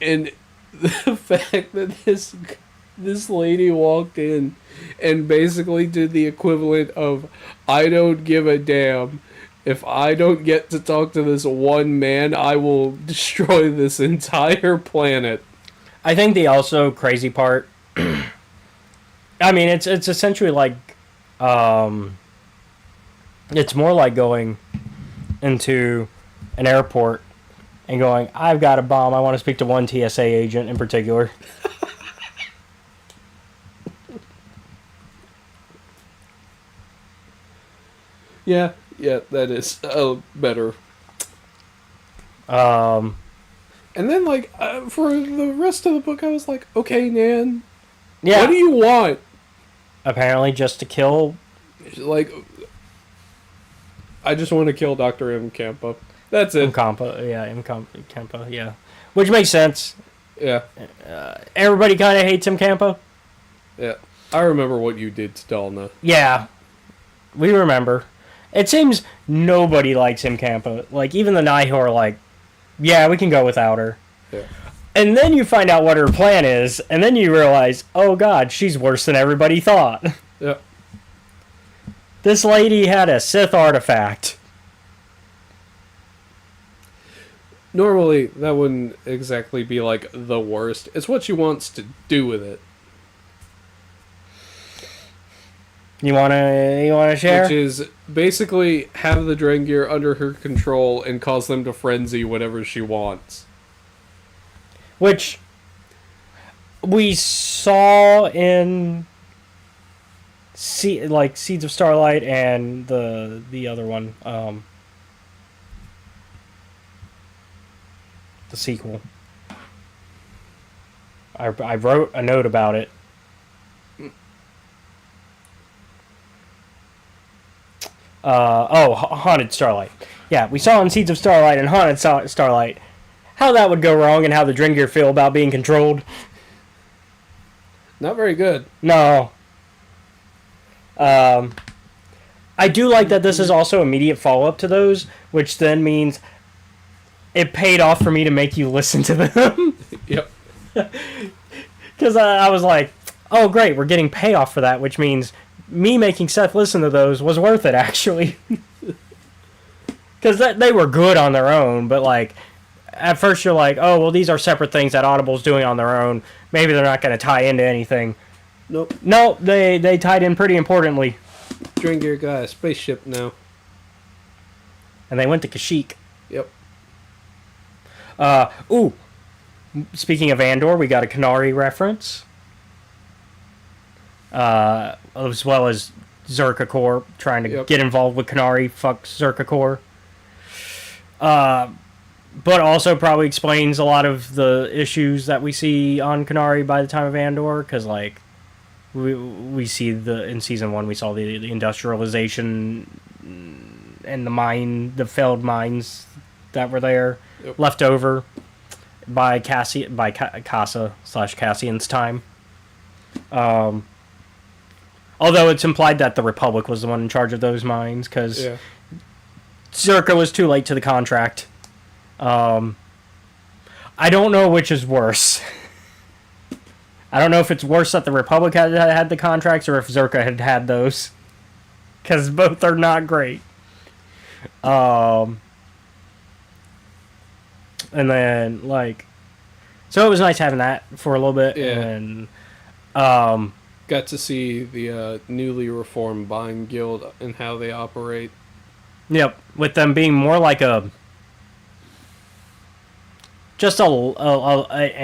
and the fact that this lady walked in and basically did the equivalent of, I don't give a damn. If I don't get to talk to this one man, I will destroy this entire planet. I think the also crazy part... I mean, it's essentially like... it's more like going into an airport and going, I've got a bomb, I want to speak to one TSA agent in particular. Yeah, that is better. Um, And then, like, for the rest of the book, I was like, okay, Nan, yeah. what do you want? Apparently just to kill... Like, I just want to kill Dr. M. Campa. That's it. Kempa, yeah. Which makes sense. Yeah. Everybody kind of hates him, Kempa. Yeah. I remember what you did to Dalna. Yeah. We remember. It seems nobody likes him, Campa. Like, even the Nihil are like, yeah, we can go without her. Yeah. And then you find out what her plan is, and then you realize, oh god, she's worse than everybody thought. Yeah. This lady had a Sith artifact. Normally, that wouldn't exactly be like the worst. It's what she wants to do with it. You wanna share? Which is basically have the Drengir under her control and cause them to frenzy whatever she wants. Which we saw in Seeds of Starlight and the other one, the sequel. I wrote a note about it. Haunted Starlight. Yeah, we saw in Seeds of Starlight and Haunted Starlight how that would go wrong and how the Drengir feel about being controlled. Not very good. No. I do like that this is also immediate follow-up to those, which then means it paid off for me to make you listen to them. Yep. Because I was like, oh great, we're getting payoff for that, which means me making Seth listen to those was worth it, actually. Because they were good on their own, but like, at first you're like, oh, well, these are separate things that Audible's doing on their own. Maybe they're not going to tie into anything. Nope. No, they tied in pretty importantly. Drengir got a spaceship now. And they went to Kashyyyk. Yep. Speaking of Andor, we got a Kenari reference. As well as Zerka Corps trying to get involved with Kenari. Fuck Zerka Corps. But also probably explains a lot of the issues that we see on Kenari by the time of Andor, because like we see in season 1 we saw the industrialization and the failed mines that were there left over by Casa/Cassian's time. Although it's implied that the Republic was the one in charge of those mines, because Zerka was too late to the contract. I don't know which is worse. I don't know if it's worse that the Republic had the contracts or if Zerka had those. Because both are not great. And then, like... So it was nice having that for a little bit. Yeah. And, got to see the newly reformed buying guild and how they operate. Yep. With them being more like an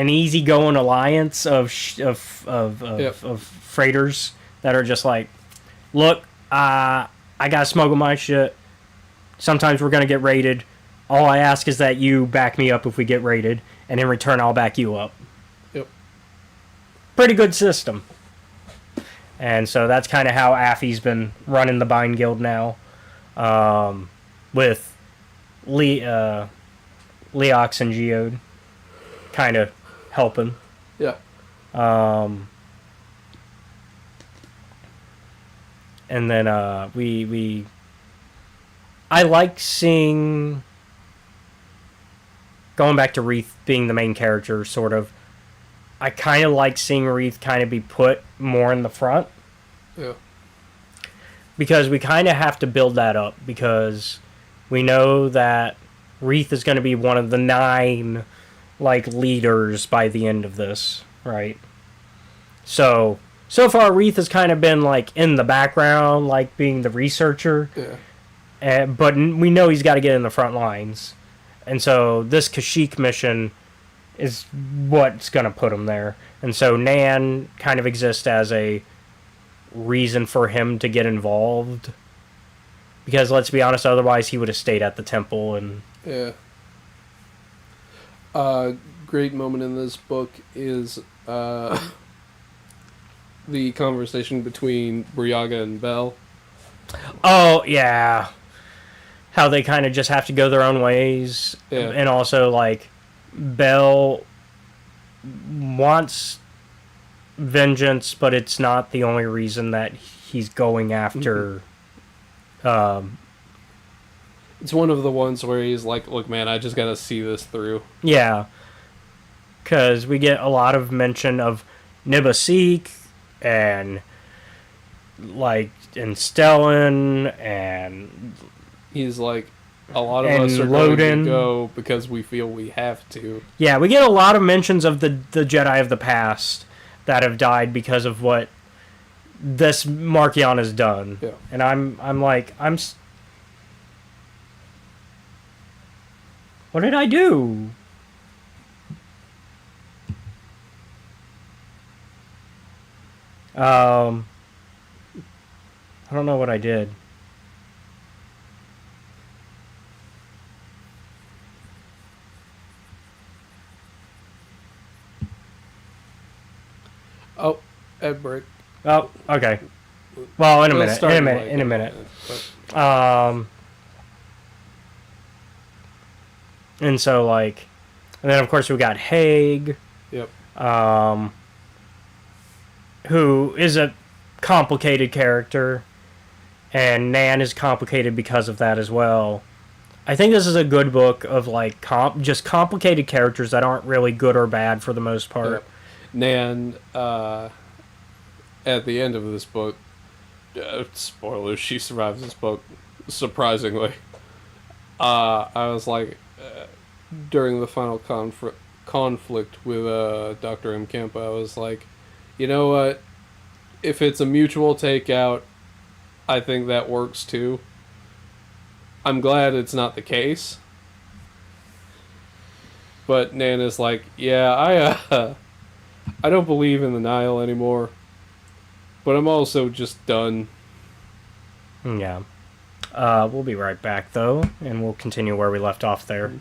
easygoing alliance of freighters that are just like, look, I gotta smuggle my shit. Sometimes we're gonna get raided. All I ask is that you back me up if we get raided, and in return I'll back you up. Yep. Pretty good system. And so that's kind of how Affy's been running the Bind Guild now, with Leox and Geode kind of helping. Yeah. And then I like seeing, going back to Wreath being the main character, sort of, I kind of like seeing Wreath kind of be put more in the front. Yeah. Because we kind of have to build that up, because we know that Wreath is going to be one of the 9 like leaders by the end of this, right? So far Wreath has kind of been like in the background, like being the researcher. Yeah. But we know he's got to get in the front lines. And so this Kashyyyk mission is what's going to put him there. And so Nan kind of exists as a reason for him to get involved. Because let's be honest, otherwise he would have stayed at the temple. And yeah. Great moment in this book is the conversation between Briaga and Belle. Oh, yeah. How they kind of just have to go their own ways. Yeah. And also, like, Belle wants vengeance, but it's not the only reason that he's going after It's one of the ones where he's like, look, man, I just gotta see this through. Yeah. Because we get a lot of mention of Nibasik and, like, and Stellan and... He's like, a lot of And us are going Loden. to go because we feel we have to. Yeah, we get a lot of mentions of the Jedi of the past that have died because of what this Markion has done. Yeah. And I'm like, what did I do? I don't know what I did. Oh, Ed break. Oh, okay. Well, in a We'll minute. start In a like minute. In a minute. but- And so like, and then of course we got Haig, Yep. who is a complicated character, and Nan is complicated because of that as well. I think this is a good book of like just complicated characters that aren't really good or bad for the most part. Yep. Nan, at the end of this book, spoilers, she survives this book, surprisingly. I was like, during the final conflict with Dr. M. Kempa, I was like, you know what? If it's a mutual takeout, I think that works too. I'm glad it's not the case. But Nan is like, yeah, I don't believe in the Nihil anymore. But I'm also just done. Yeah. We'll be right back though, and we'll continue where we left off there.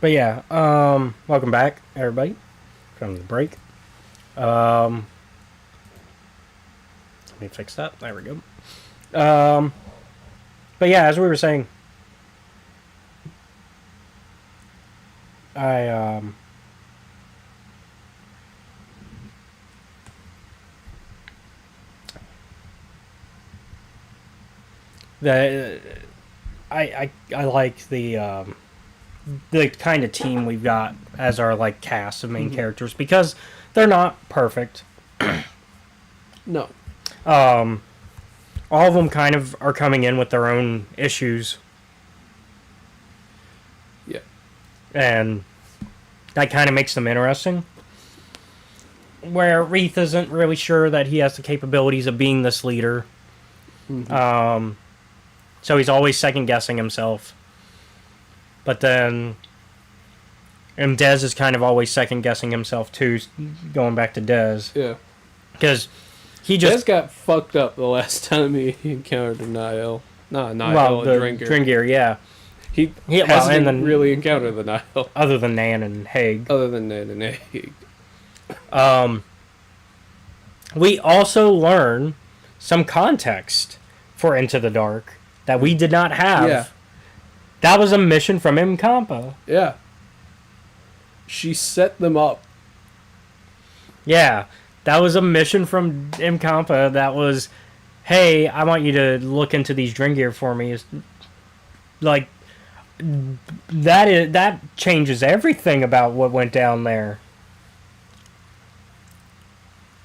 But yeah, welcome back, everybody, from the break. Let me fix that. There we go. But yeah, as we were saying, I the I like the kind of team we've got as our like cast of main characters because they're not perfect. No. All of them kind of are coming in with their own issues, Yeah. and that kind of makes them interesting. Where Reith isn't really sure that he has the capabilities of being this leader. So he's always second guessing himself. But then, and Dez is kind of always second guessing himself too, going back to Dez. Yeah. Because he just... Dez got fucked up the last time he encountered a Nihil. Not Nihil, well, the Drengir. Drengir, yeah. He well, hasn't and then- really encountered the Nihil. Other than Nan and Haig. Other than that, and Haig. We also learn some context for Into the Dark that we did not have. Yeah. That was a mission from Mkampa. Yeah. She set them up. Yeah. That was a mission from Mkampa that was, hey, I want you to look into these Drengir for me. It's like, that changes everything about what went down there.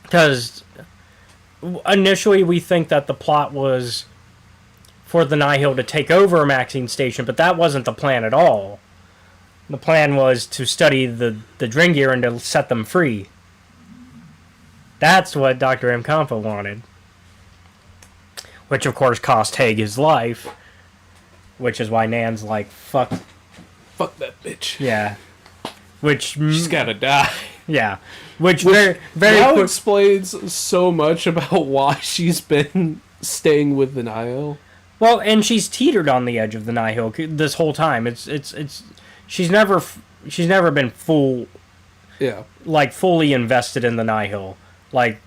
Because initially we think that the plot was for the Nihil to take over Maxine Station, but that wasn't the plan at all. The plan was to study the Drengir and to set them free. That's what Dr. Mkampa wanted. Which, of course, cost Haig his life. Which is why Nan's like, fuck. Fuck that bitch. Yeah. Which... She's gotta die. Yeah. Which very That quick... explains so much about why she's been staying with the Nihil. Well, and she's teetered on the edge of the Nihil this whole time. She's never been Yeah. like fully invested in the Nihil. Like,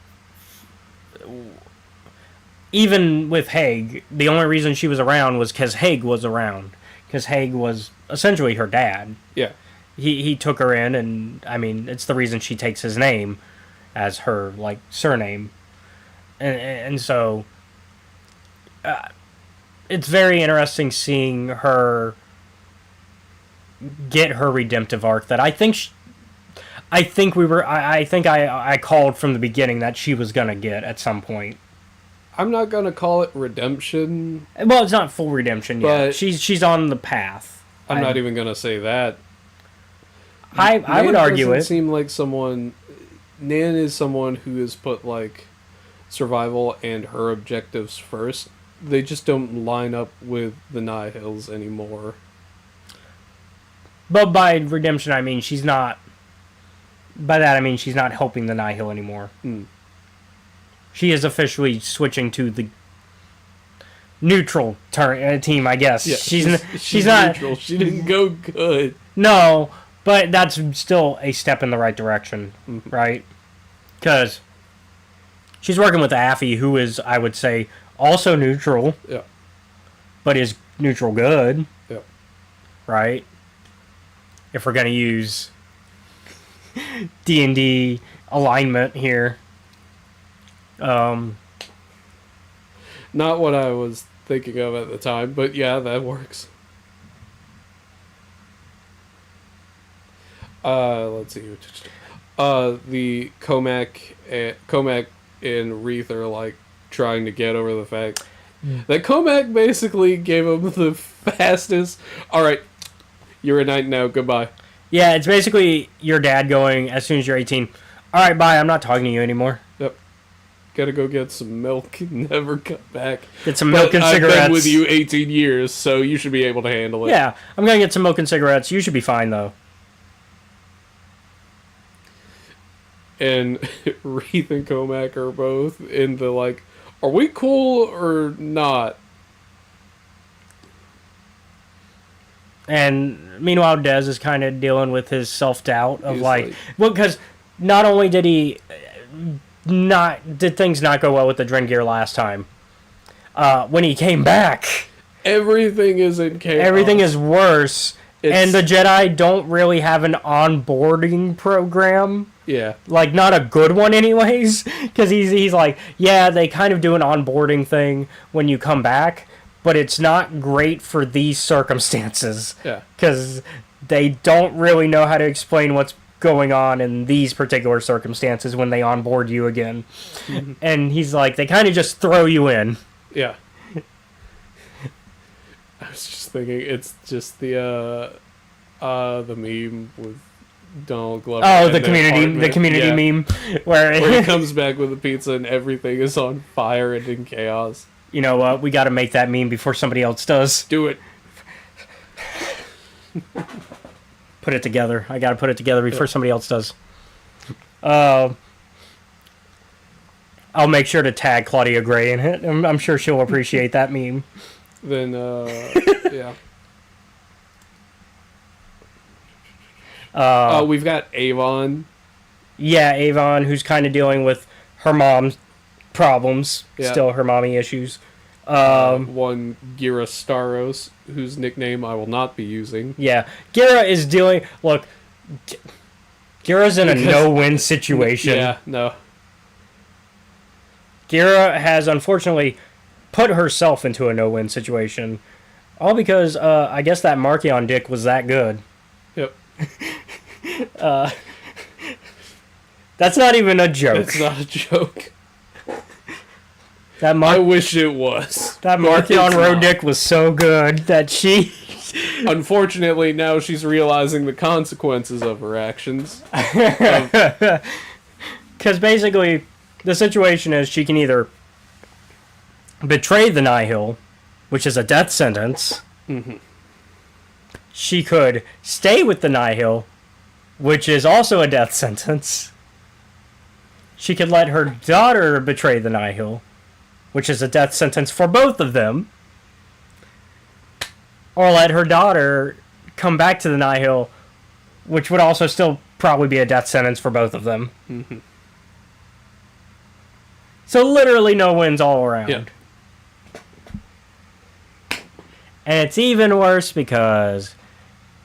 even with Haig, the only reason she was around was because Haig was around. Because Haig was essentially her dad. Yeah. He took her in, and I mean, it's the reason she takes his name as her like surname, and so it's very interesting seeing her get her redemptive arc that I think I called from the beginning that she was gonna get at some point. I'm not gonna call it redemption. Well, it's not full redemption yet. But She's on the path. I'm not even gonna say that. I would argue doesn't it. seem like someone. Nan is someone who has put like survival and her objectives first. They just don't line up with the Nihils anymore. But by redemption, I mean she's not. By that, I mean she's not helping the Nihil anymore. She is officially switching to the neutral team, I guess. Yeah, she's not neutral. She didn't go good. No, but that's still a step in the right direction, right? Because she's working with Affy, who is, I would say, also neutral. Yeah. But is neutral good. Yeah. Right? If we're gonna use D&D alignment here. Not what I was thinking of at the time, but yeah, that works. Let's see. The Comac and Reith are like trying to get over the fact that Comac basically gave him the fastest. All right, you're a knight now. Goodbye. Yeah, it's basically your dad going as soon as you're 18. All right, bye. I'm not talking to you anymore. Yep. Gotta go get some milk and never come back. Get some milk and cigarettes. I've been with you 18 years, so you should be able to handle it. Yeah, I'm gonna get some milk and cigarettes. You should be fine though. And Reith and Comac are both in the like, are we cool or not? And meanwhile, Dez is kind of dealing with his self-doubt of He's like, well, because not only did did things not go well with the Drengir last time, when he came back, everything is in chaos. everything is worse, and the Jedi don't really have an onboarding program. Yeah. Like, not a good one anyways, because he's like, yeah, they kind of do an onboarding thing when you come back, but it's not great for these circumstances. Yeah. Because they don't really know how to explain what's going on in these particular circumstances when they onboard you again. Mm-hmm. And he's like, they kind of just throw you in. Yeah. I was just thinking, it's just the meme with Donald Glover. Oh, and the community yeah, meme where he comes back with a pizza and everything is on fire and in chaos. You know what? We got to make that meme before somebody else does. Do it. Put it together. I got to put it together before somebody else does. I'll make sure to tag Claudia Gray in it. I'm sure she'll appreciate that meme. Then, yeah. We've got Avon. Yeah, Avon, who's kind of dealing with her mom's problems. Yeah. Still her mommy issues. One Gira Staros, whose nickname I will not be using. Yeah. Gira is dealing... Look, Gira's in a no-win situation. Yeah, no. Gira has, unfortunately, put herself into a no-win situation. All because, I guess that Markion dick was that good. Yep. That's not even a joke. It's not a joke. That I wish it was. That but Markion it's road not. dick was so good that she... Unfortunately, now she's realizing the consequences of her actions. Because basically, the situation is she can either betray the Nihil, which is a death sentence. Mm-hmm. She could stay with the Nihil, which is also a death sentence. She could let her daughter betray the Nihil, which is a death sentence for both of them. Or let her daughter come back to the Nihil, which would also still probably be a death sentence for both of them. Mm-hmm. So literally no wins all around. Yeah. And it's even worse because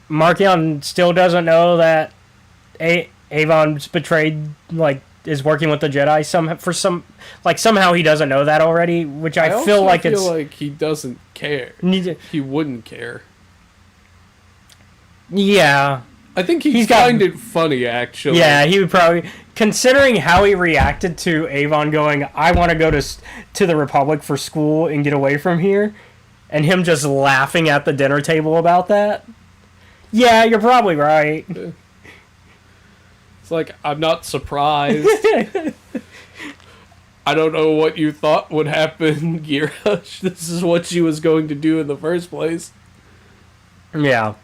Markion still doesn't know that Avon's betrayed, like, is working with the Jedi somehow he doesn't know that already, which I feel like it's like he doesn't care. He wouldn't care. Yeah. I think he'd He's got- find it funny, actually. Yeah, he would probably, considering how he reacted to Avon going, I want to go to the Republic for school and get away from here, and him just laughing at the dinner table about that. Yeah, you're probably right. It's like, I'm not surprised. I don't know what you thought would happen, Gira. This is what she was going to do in the first place. Yeah.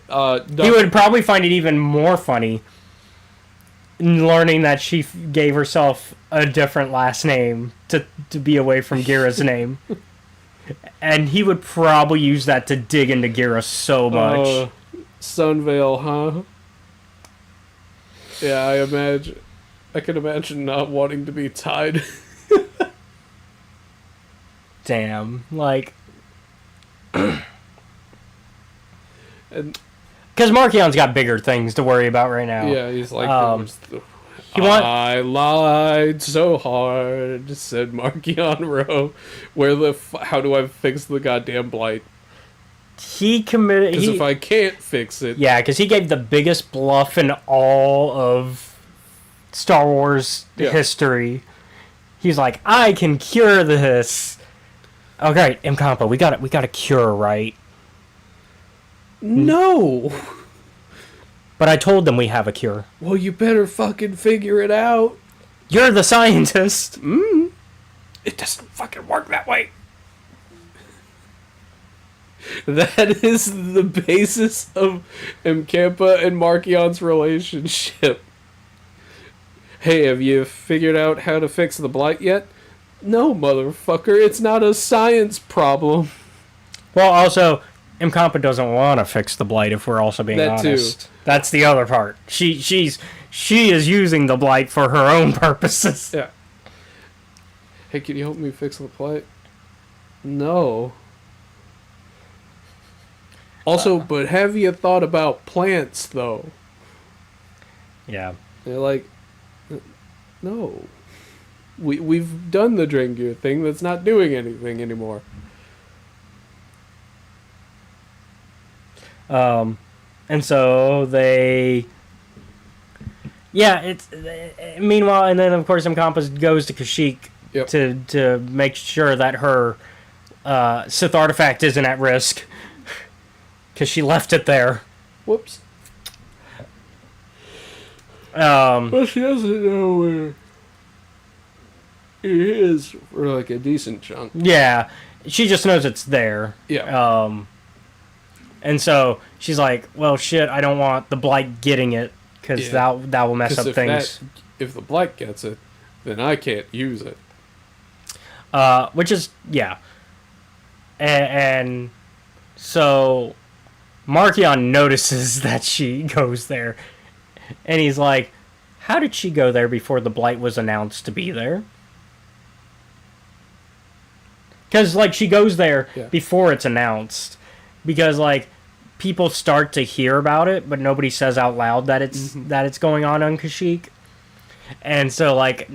He would probably find it even more funny learning that she gave herself a different last name to be away from Gira's name. And he would probably use that to dig into Gira so much. Sunvale, huh? Yeah, I can imagine not wanting to be tied. Damn. Like... And Because Markion's got bigger things to worry about right now. yeah, he's like, I lied so hard, said Markion Rowe. How do I fix the goddamn Blight? He committed... Because if I can't fix it... Yeah, because he gave the biggest bluff in all of Star Wars history. He's like, I can cure this. Oh, great, Mkampa, we got a cure, right? No! But I told them we have a cure. Well, you better fucking figure it out. You're the scientist. It doesn't fucking work that way. That is the basis of Mkampa and Markion's relationship. Hey, have you figured out how to fix the Blight yet? No, motherfucker, it's not a science problem. Well, also, Mkampa doesn't want to fix the Blight, if we're also being That too. honest. That's the other part. She is using the Blight for her own purposes. Yeah. Hey, can you help me fix the Blight? No. Also, but have you thought about plants, though? Yeah. They're like, no. We've done the Drengir thing that's not doing anything anymore. And so they... Yeah, it's... Meanwhile, and then, of course, Mkampa goes to Kashyyyk Yep. to make sure that her Sith artifact isn't at risk. Because she left it there. Whoops. Well, she doesn't know where it is for like a decent chunk. Yeah, she just knows it's there. Yeah. And so she's like, well, shit, I don't want the Blight getting it, because Yeah. that will mess 'Cause up things. if the Blight gets it, then I can't use it. Which is, yeah. And so Markion notices that she goes there, and he's like, how did she go there before the Blight was announced to be there? Because, like, she goes there Yeah. before it's announced. Because, like, people start to hear about it, but nobody says out loud that it's going on Kashyyyk. And so, like,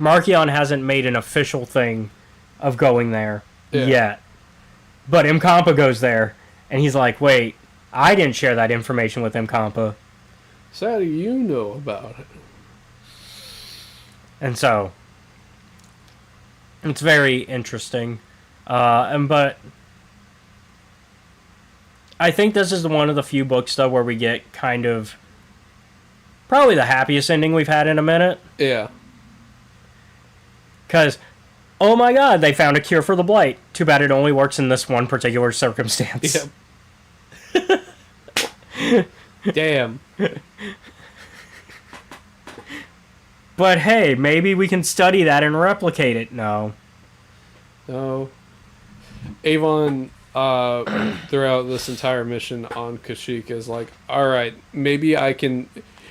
Markion hasn't made an official thing of going there yet. But Mkampa goes there, and he's like, wait, I didn't share that information with Mkampa. So how do you know about it? And so, it's very interesting. But I think this is one of the few books, though, where we get kind of probably the happiest ending we've had in a minute. Yeah. Because, oh my god, they found a cure for the Blight. Too bad it only works in this one particular circumstance. Yep. Damn. But hey, maybe we can study that and replicate it. No. No. Avon, throughout this entire mission on Kashyyyk is like, alright, maybe I can,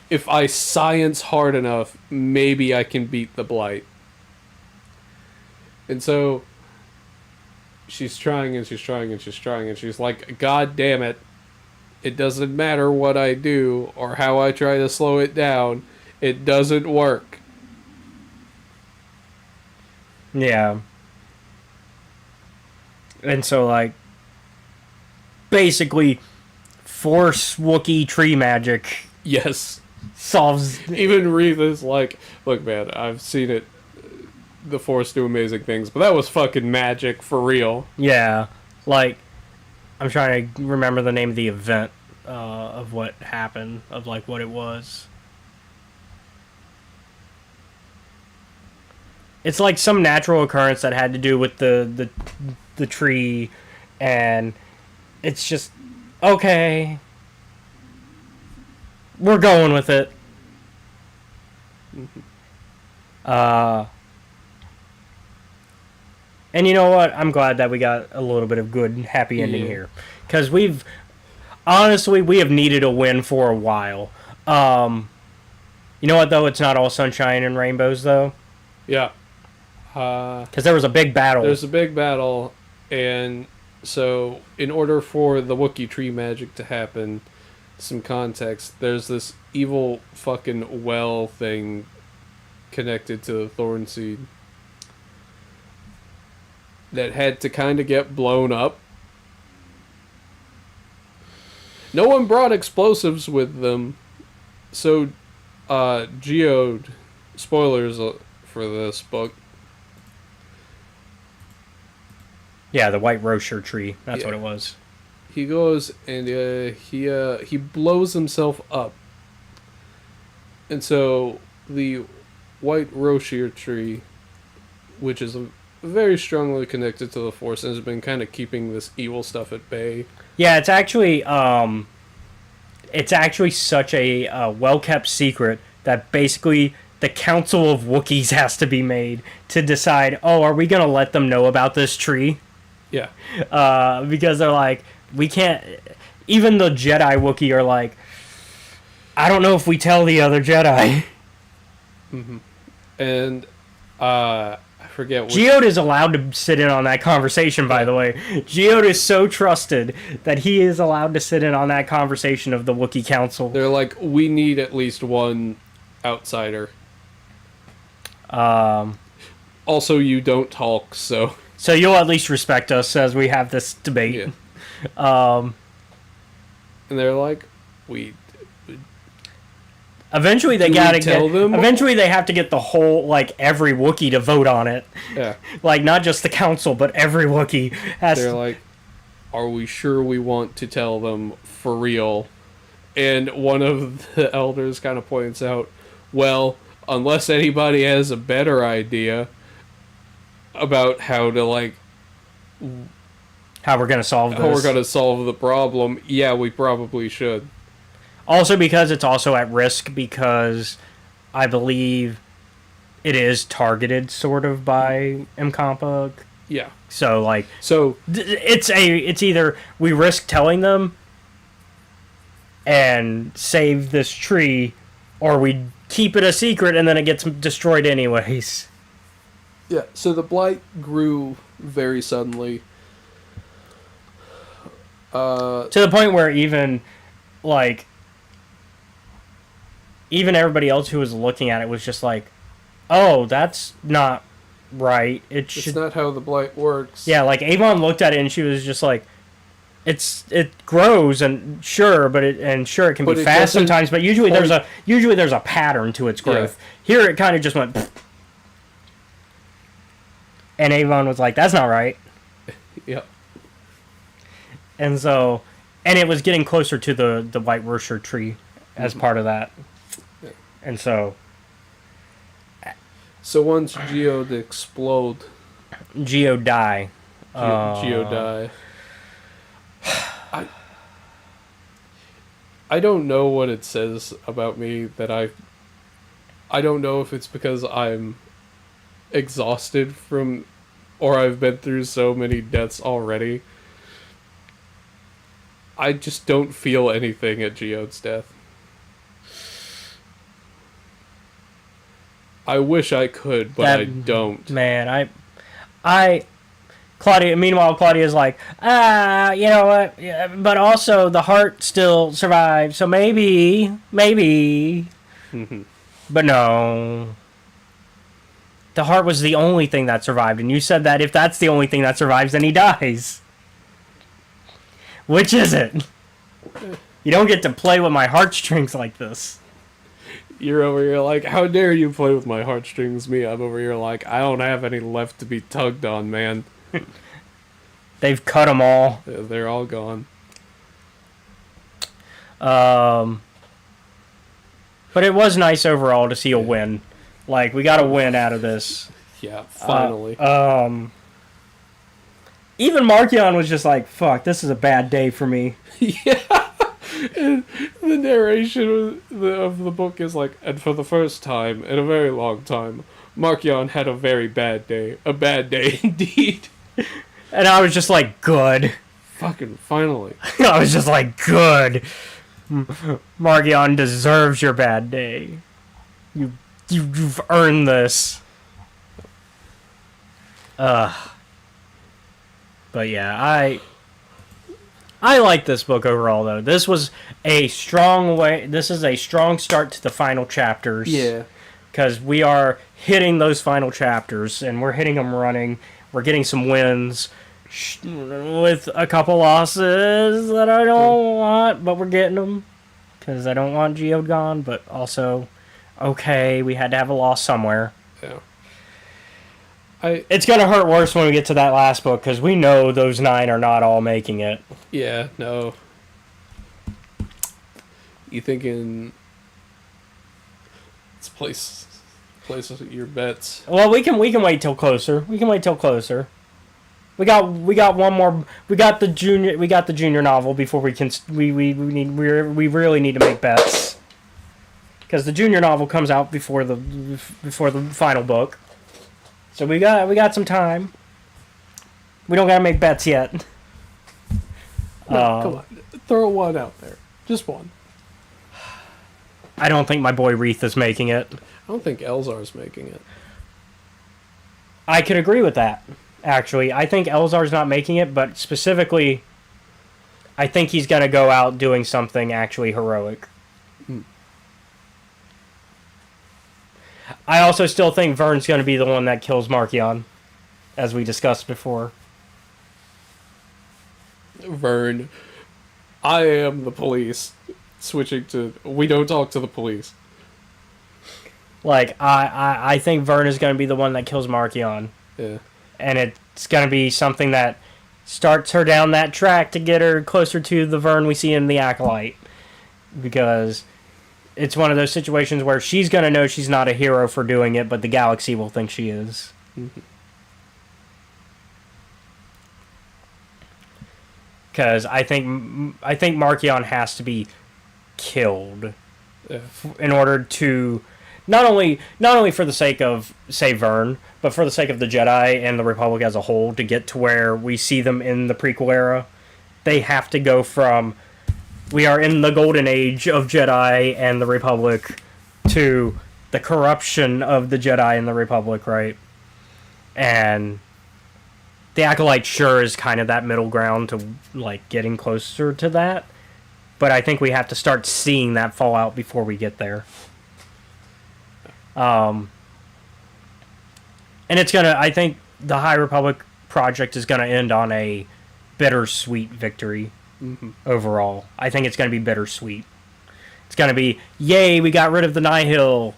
if I science hard enough, maybe I can beat the Blight. And so, she's trying and she's trying and she's trying and she's like, God damn it. It doesn't matter what I do or how I try to slow it down. It doesn't work. Yeah. And so, like, basically, Force Wookiee tree magic Yes. solves... Even Reeve is like, look, man, I've seen it. The Force do amazing things, but that was fucking magic for real. Yeah. Like, I'm trying to remember the name of the event of what happened, of, like, what it was. It's like some natural occurrence that had to do with the tree, and it's just, okay, we're going with it. And you know what? I'm glad that we got a little bit of good, happy ending here. Because honestly, we have needed a win for a while. You know what, though? It's not all sunshine and rainbows, though. Yeah. Because there was a big battle. There's a big battle, and so in order for the Wookiee tree magic to happen, some context, there's this evil fucking well thing connected to the Thorn Seed that had to kind of get blown up. No one brought explosives with them, so Geode, spoilers for this book. Yeah, the white rocher tree. That's what it was. He goes and he blows himself up. And so the white rocher tree, which is very strongly connected to the Force, and has been kind of keeping this evil stuff at bay. Yeah, it's actually such a well-kept secret that basically the Council of Wookiees has to be made to decide, oh, are we going to let them know about this tree? Yeah. Because they're like, we can't. Even the Jedi Wookiee are like, I don't know if we tell the other Jedi. And I forget which... Geode is allowed to sit in on that conversation, by the way. Geode is so trusted that he is allowed to sit in on that conversation of the Wookiee Council. They're like, we need at least one outsider. Also, you don't talk, so... So you'll at least respect us as we have this debate. Yeah. And they're like, Eventually they Eventually they have to get the whole, like, every Wookiee to vote on it. Yeah. Like, not just the council, but every Wookiee has. They're like, are we sure we want to tell them for real? And one of the elders kind of points out, well, unless anybody has a better idea about how to, like, how we're gonna solve this. How we're gonna solve the problem, yeah, we probably should. Also, because it's also at risk, because I believe it is targeted sort of by Mkampa. Yeah. So, like, so it's either we risk telling them and save this tree, or we keep it a secret and then it gets destroyed anyways. Yeah. So the Blight grew very suddenly. To the point where even everybody else who was looking at it was just like, oh, that's not right. It's not how the Blight works. Yeah, like, Avon looked at it and she was just like, it grows, and sure, it can be fast sometimes, but usually there's a pattern to its growth. Yeah. Here it kind of just went pfft. And Avon was like, that's not right. Yep. And it was getting closer to the White Rocher tree as part of that. Yeah. And so once Geode explode... Geode die. Geode die. I don't know what it says about me that I don't know if it's because I'm exhausted from... or I've been through so many deaths already. I just don't feel anything at Geode's death. I wish I could, but I don't. Man, meanwhile, Claudia's like, you know what, yeah, but also the heart still survives, so maybe. But no. The heart was the only thing that survived, and you said that if that's the only thing that survives, then he dies. Which is it? You don't get to play with my heartstrings like this. You're over here like, how dare you play with my heartstrings, me? I'm over here like, I don't have any left to be tugged on, man. They've cut them all. They're all gone. But it was nice overall to see a win. Like, we got a win out of this. Yeah, finally. Even Markion was just like, fuck, this is a bad day for me. Yeah. And the narration of the book is like, and for the first time in a very long time, Markion had a very bad day. A bad day indeed. And I was just like, good. Fucking finally. I was just like, good. Markion deserves your bad day. You've earned this. But yeah, I like this book overall, though. This is a strong start to the final chapters. Yeah. Because we are hitting those final chapters, and we're hitting them running. We're getting some wins with a couple losses that I don't want, but we're getting them. Because I don't want Geode gone, but also, okay, we had to have a loss somewhere. Yeah. It's going to hurt worse when we get to that last book, because we know those 9 are not all making it. Yeah, no. You thinking... Let's place your bets. Well, we can wait till closer. We got one more. We got the junior novel before we can. We really need to make bets, because the junior novel comes out before the final book. So we got some time. We don't gotta make bets yet. No, come on. Throw one out there. Just one. I don't think my boy Wreath is making it. I don't think Elzar's making it. I could agree with that, actually. I think Elzar's not making it, but specifically, I think he's going to go out doing something actually heroic. I also still think Vern's going to be the one that kills Markion, as we discussed before. Vern, I am the police. Switching to, we don't talk to the police. Like, I think Vern is going to be the one that kills Markion. Yeah. And it's going to be something that starts her down that track to get her closer to the Vern we see in the Acolyte. Because it's one of those situations where she's going to know she's not a hero for doing it, but the galaxy will think she is. Because I think Markion has to be killed in order to not only for the sake of, say, Vern, but for the sake of the Jedi and the Republic as a whole, to get to where we see them in the prequel era. They have to go from, we are in the golden age of Jedi and the Republic, to the corruption of the Jedi and the Republic, right? And the Acolyte sure is kind of that middle ground to, like, getting closer to that. But I think we have to start seeing that fall out before we get there. And it's gonna, I think the High Republic project is gonna end on a bittersweet victory overall. I think it's gonna be bittersweet. It's gonna be, yay, we got rid of the Nihil.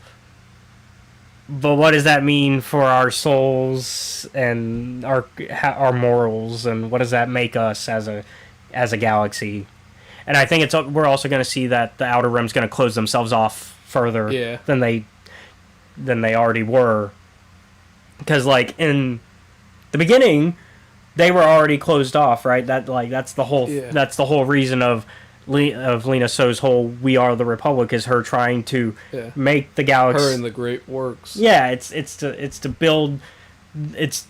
But what does that mean for our souls and our morals, and what does that make us as a galaxy? And I think we're also going to see that the Outer Rim's going to close themselves off further than they already were. Because, like, in the beginning, they were already closed off, right? That's the whole reason of Lena So's whole "We Are the Republic" is her trying to make the galaxy. Her and the Great Works. Yeah, it's to build. It's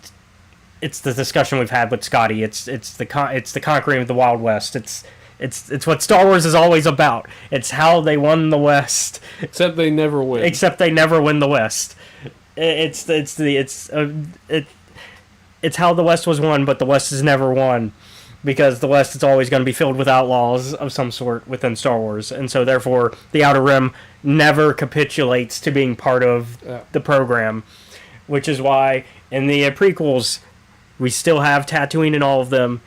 the discussion we've had with Scotty. It's the conquering of the Wild West. It's what Star Wars is always about. It's how they won the West. Except they never win. Except they never win the West. It's how the West was won, but the West is never won, because the West is always going to be filled with outlaws of some sort within Star Wars, and so therefore the Outer Rim never capitulates to being part of the program, which is why in the prequels we still have Tatooine and all of them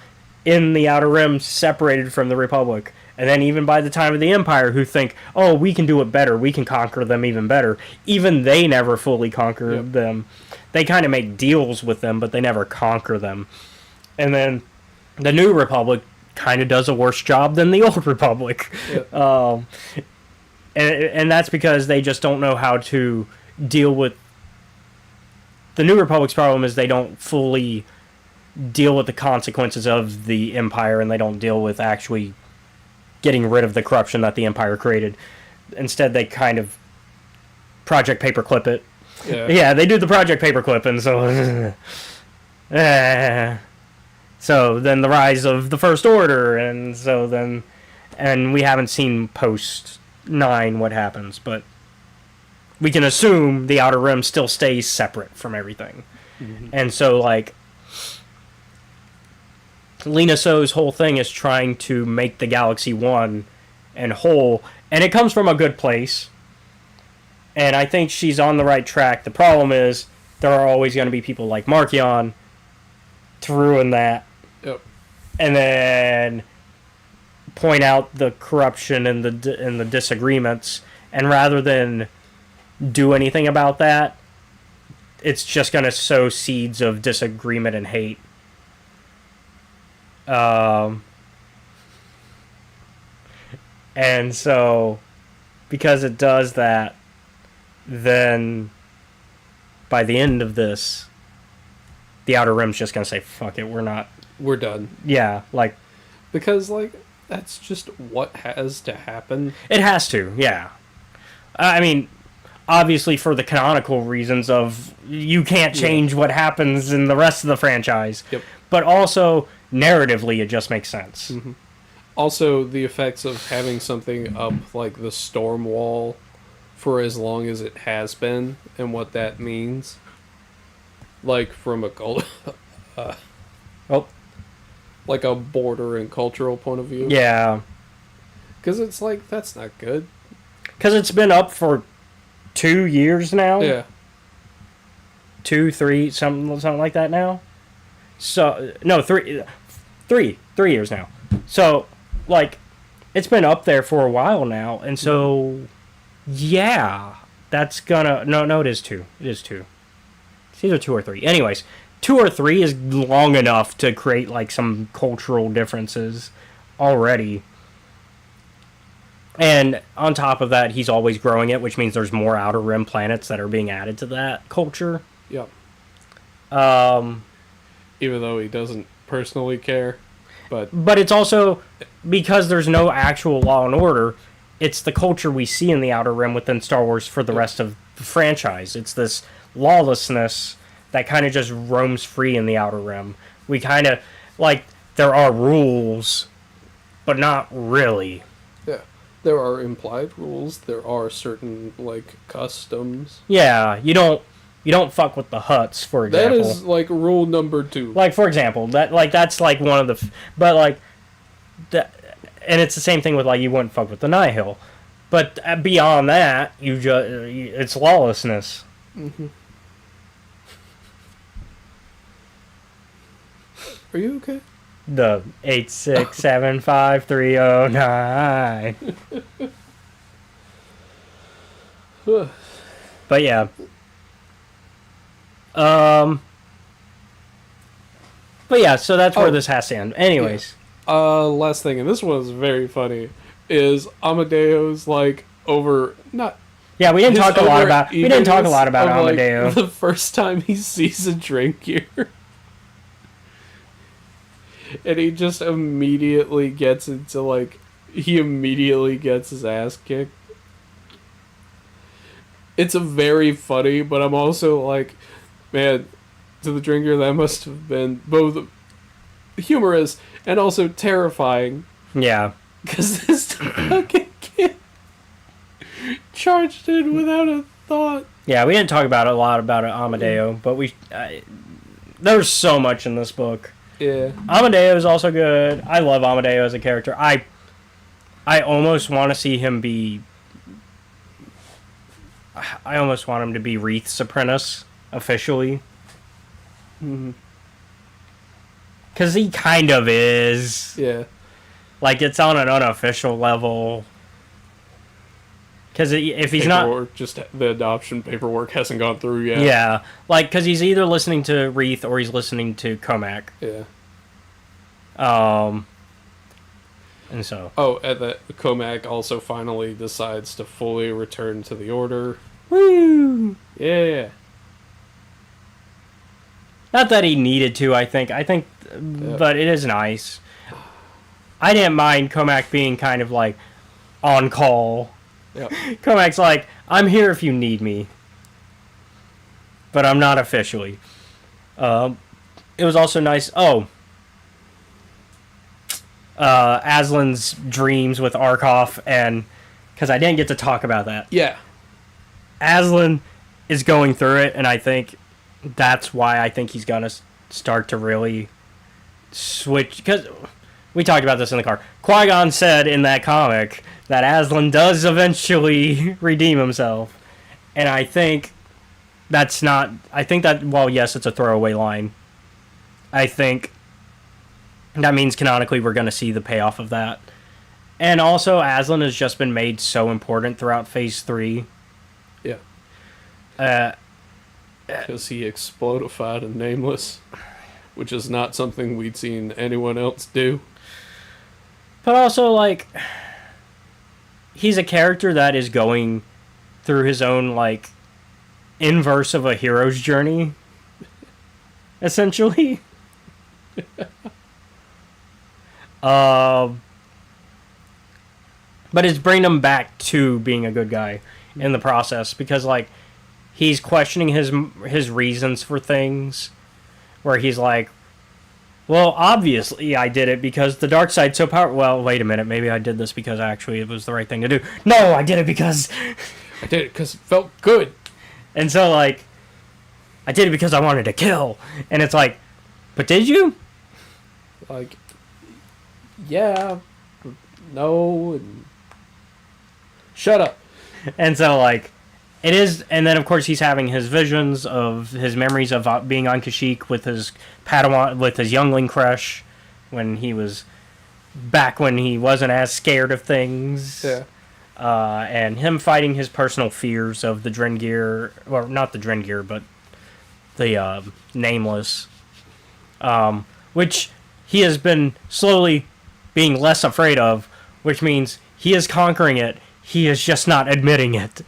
in the Outer Rim separated from the Republic. And then even by the time of the Empire, who think, oh, we can do it better, we can conquer them even better, even they never fully conquer them. They kind of make deals with them, but they never conquer them. And then the New Republic kind of does a worse job than the Old Republic. And that's because they just don't know how to deal with... The New Republic's problem is they don't fully deal with the consequences of the Empire, and they don't deal with actually getting rid of the corruption that the Empire created. Instead, they kind of Project Paperclip it. Yeah, they do the Project Paperclip, and so... So then the rise of the First Order, and so then... And we haven't seen post-9 what happens, but we can assume the Outer Rim still stays separate from everything. And so, like... Lena So's whole thing is trying to make the galaxy one and whole, and it comes from a good place, and I think she's on the right track. The problem is there are always going to be people like Markion to ruin that, and then point out the corruption and the disagreements, and rather than do anything about that, it's just going to sow seeds of disagreement and hate. And so, because it does that, then by the end of this, the Outer Rim's just gonna say, fuck it, we're done. Yeah, like... Because, like, that's just what has to happen. It has to, yeah. I mean, obviously for the canonical reasons of, you can't change what happens in the rest of the franchise. But also... narratively, it just makes sense. Also, the effects of having something up like the storm wall for as long as it has been, and what that means. Like from a Oh, like a border and cultural point of view. yeah. Because it's like, that's not good. Because it's been up for 2 years now. Yeah. 2, 3, something like that now. So no, 3 years now. So like, it's been up there for a while now, and so yeah, that's gonna no, it is 2. It is 2. It's either 2 or 3. Anyways, 2 or 3 is long enough to create like some cultural differences already. And on top of that, he's always growing it, which means there's more Outer Rim planets that are being added to that culture. Yep. Um, Even though he doesn't personally care. But it's also because there's no actual Law and Order. It's the culture we see in the Outer Rim within Star Wars for the rest of the franchise. It's this lawlessness that kind of just roams free in the Outer Rim. We kind of, like, there are rules, but not really. yeah, there are implied rules. There are certain like customs. Yeah, you don't fuck with the Hutts, for That example. is like rule number 2. Like, for example, that's like one of the, but like, and it's the same thing with like, you wouldn't fuck with the Nihil, but beyond that, it's lawlessness. Mm-hmm. Are you okay? The 8675309. But yeah. But yeah, so that's where this has to end. Anyways. Last thing, and this one is very funny, is Amadeo's like over not. Yeah, we didn't his talk a lot about over-eagerness of, like, Amadeo. the first time he sees a Drengir. And he just immediately gets into like, he immediately gets his ass kicked. It's a very funny, but I'm also like, man, to the Drengir that must have been both humorous and also terrifying. Yeah. Because this fucking kid charged in without a thought. Yeah, we didn't talk about a lot about Amadeo, but there's so much in this book. Yeah. Amadeo is also good. I love Amadeo as a character. I almost want to see him be. I almost want him to be Wreath's apprentice officially. Mm-hmm. Because he kind of is. Yeah. Like, it's on an unofficial level. Because if he's not. Just the adoption paperwork hasn't gone through yet. Yeah. Like, because he's either listening to Wreath or he's listening to Comac. Yeah. And so. Oh, and that Comac also finally decides to fully return to the Order. Woo! Yeah. Not that he needed to, I think. But it is nice. I didn't mind Comac being kind of like on call. Yep. Comac's like, I'm here if you need me. But I'm not officially. It was also nice. Aslan's dreams with Arkoff, and because I didn't get to talk about that. Yeah. Aslan is going through it, and I think that's why I think he's gonna start to really switch. Because we talked about this in the car. Qui-Gon said in that comic that Aslan does eventually redeem himself, and I think that's not. I think that, well, yes, it's a throwaway line. I think that means canonically we're going to see the payoff of that. And also, Aslan has just been made so important throughout Phase 3. Yeah. Because he explodified a Nameless, which is not something we'd seen anyone else do. But also, like, he's a character that is going through his own, like, inverse of a hero's journey, essentially. But it's bringing him back to being a good guy in the process, because like he's questioning his reasons for things, where he's like, Well, obviously I did it because the dark side's so powerful. Well, wait a minute. Maybe I did this because actually it was the right thing to do. No, I did it because... I did it because it felt good. And so, like, I did it because I wanted to kill. And it's like, but did you? Like, yeah, no, and shut up. And so, like, it is... And then, of course, he's having his visions of his memories of being on Kashyyyk with his Padawan, with his youngling crush when he was... Back when he wasn't as scared of things. Yeah. And him fighting his personal fears of the Drengir, or not the Drengir, but the Nameless, which he has been slowly being less afraid of, which means he is conquering it. He is just not admitting it.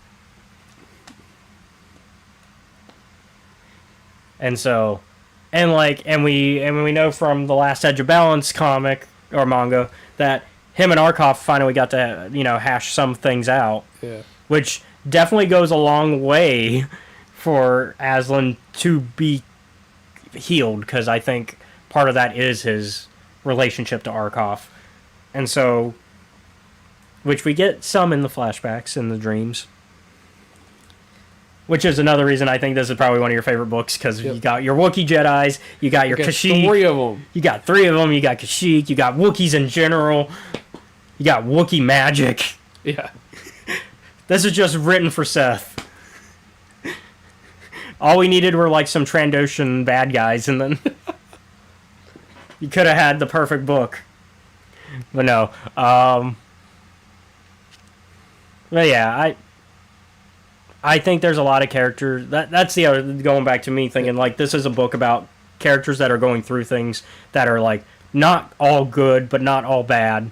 And so, and we know from the Last Edge of Balance comic or manga that him and Arkoff finally got to, hash some things out. Yeah. Which definitely goes a long way for Aslan to be healed, because I think part of that is his relationship to Arkoff. And so, which we get some in the flashbacks, in the dreams. Which is another reason I think this is probably one of your favorite books, because you got your Wookiee Jedis, you got your Kashyyyk. 3 of them. You got 3 of them, you got Kashyyyk, you got Wookiees in general. You got Wookiee magic. Yeah. This is just written for Seth. All we needed were like some Trandoshan bad guys, and then you could have had the perfect book. But no. But yeah, I think there's a lot of characters. That's the other, going back to me thinking like this is a book about characters that are going through things that are like not all good, but not all bad.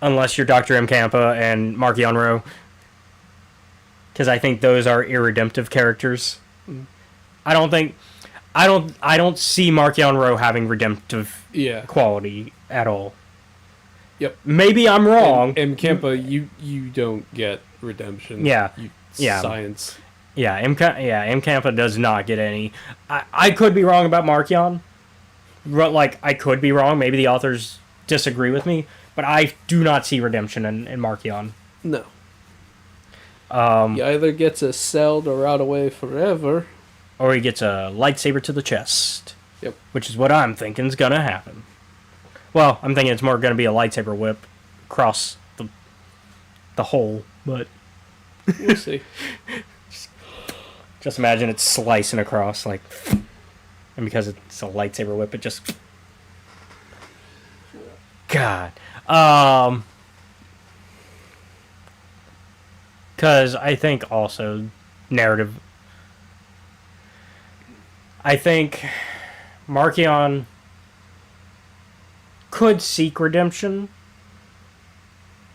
Unless you're Dr. M. Campa and Mark Yonro. Because I think those are irredemptive characters. I don't see Mark Yonro having redemptive quality at all. Yep. Maybe I'm wrong. M. Campa, you don't get redemption. Yeah. Science. Yeah, M. Campa does not get any. I could be wrong about Mark Yon. Like, I could be wrong. Maybe the authors disagree with me. But I do not see redemption in Markion. No. He either gets a celled or out away forever. Or he gets a lightsaber to the chest. Yep. Which is what I'm thinking is going to happen. Well, I'm thinking it's more going to be a lightsaber whip across the hole, but... We'll see. Just imagine it slicing across, like... And because it's a lightsaber whip, it just... God... Because I think also narrative. I think Markion could seek redemption,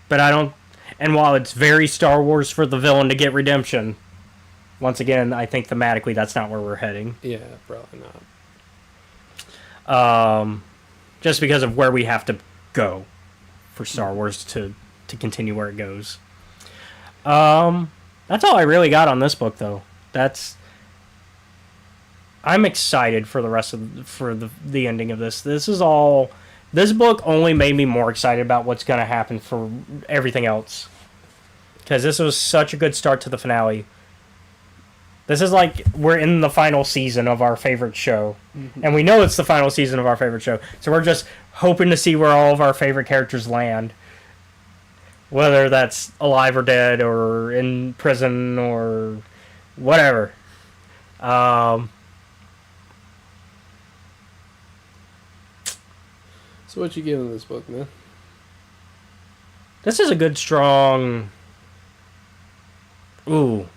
but I don't. And while it's very Star Wars for the villain to get redemption, once again, I think thematically that's not where we're heading. Yeah, probably not. Just because of where we have to go for Star Wars to continue where it goes. That's all I really got on this book, though. I'm excited for the rest of the ending of this. This book only made me more excited about what's going to happen for everything else. Because this was such a good start to the finale. This is like we're in the final season of our favorite show. Mm-hmm. And we know it's the final season of our favorite show. So we're just hoping to see where all of our favorite characters land. Whether that's alive or dead or in prison or whatever. So what you giving this book, man? This is a good, strong... Ooh.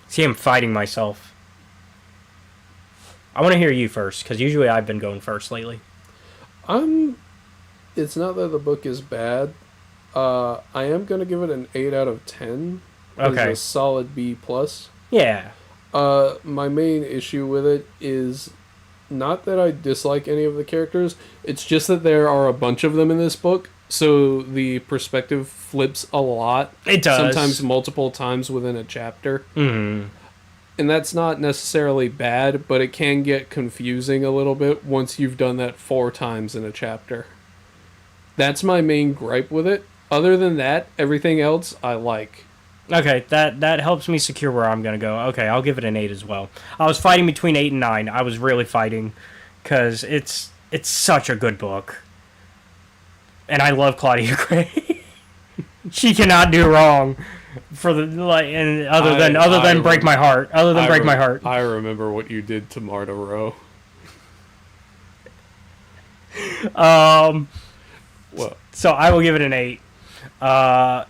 See, I'm fighting myself. I want to hear you first, because usually I've been going first lately. It's not that the book is bad. I am going to give it an 8 out of 10. Okay. It's a solid B+. Yeah. My main issue with it is not that I dislike any of the characters. It's just that there are a bunch of them in this book. So the perspective flips a lot. It does. Sometimes multiple times within a chapter. Mm-hmm. And that's not necessarily bad, but it can get confusing a little bit once you've done that 4 times in a chapter. That's my main gripe with it. Other than that, everything else I like. Okay, that helps me secure where I'm going to go. Okay, I'll give it an 8 as well. I was fighting between 8 and 9. I was really fighting because it's such a good book. And I love Claudia Gray. She cannot do wrong for the and other than break my heart. Other than break my heart. I remember what you did to Marta Rowe. Well, so I will give it an 8. I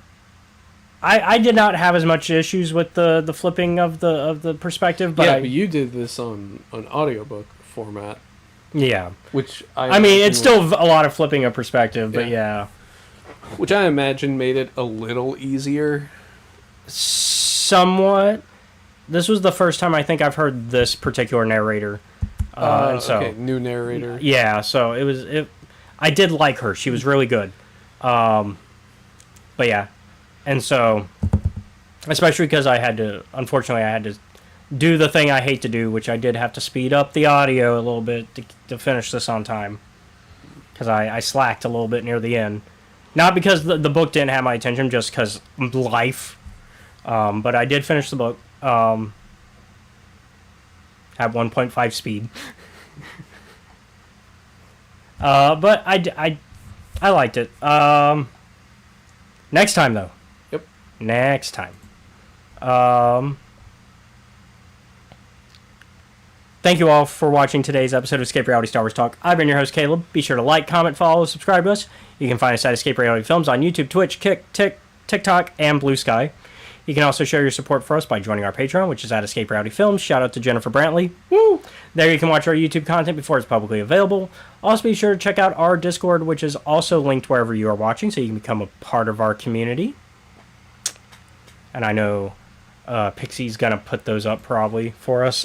did not have as much issues with the flipping of the perspective, but but you did this on an audiobook format, yeah. which I mean, it's still a lot of flipping of perspective, but yeah. Which I imagine made it a little easier. Somewhat. This was the first time I think I've heard this particular narrator. And so, okay, new narrator. Yeah, so I did like her. She was really good. But yeah. And so, especially because unfortunately I had to do the thing I hate to do, which I did have to speed up the audio a little bit to finish this on time. Because I slacked a little bit near the end. Not because the book didn't have my attention, just because life. But I did finish the book. At 1.5 speed. But I liked it. Next time, though. Yep. Next time. Thank you all for watching today's episode of Escape Reality Star Wars Talk. I've been your host, Caleb. Be sure to like, comment, follow, subscribe to us. You can find us at Escape Reality Films on YouTube, Twitch, TikTok, and Blue Sky. You can also show your support for us by joining our Patreon, which is at Escape Reality Films. Shout out to Jennifer Brantley. Woo! There you can watch our YouTube content before it's publicly available. Also be sure to check out our Discord, which is also linked wherever you are watching, so you can become a part of our community. And I know Pixie's going to put those up probably for us.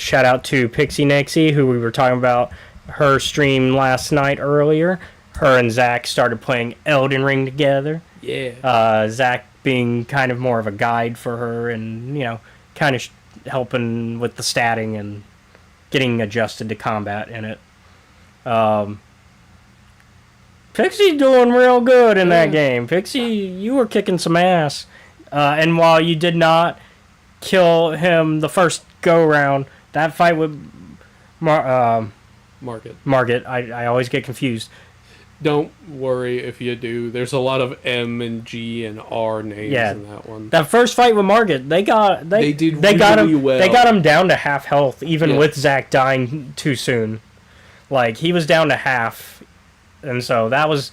Shout out to Pixie Nixie, who we were talking about her stream last night earlier. Her and Zach started playing Elden Ring together. Yeah. Zach being kind of more of a guide for her and, kind of helping with the statting and getting adjusted to combat in it. Pixie's doing real good in that game. Pixie, you were kicking some ass. And while you did not kill him the first go-round, that fight with Margit, I always get confused. Don't worry if you do. There's a lot of M and G and R names in that one. That first fight with Margit, they got him well. They got him down to half health, even with Zach dying too soon. Like, he was down to half, and so that was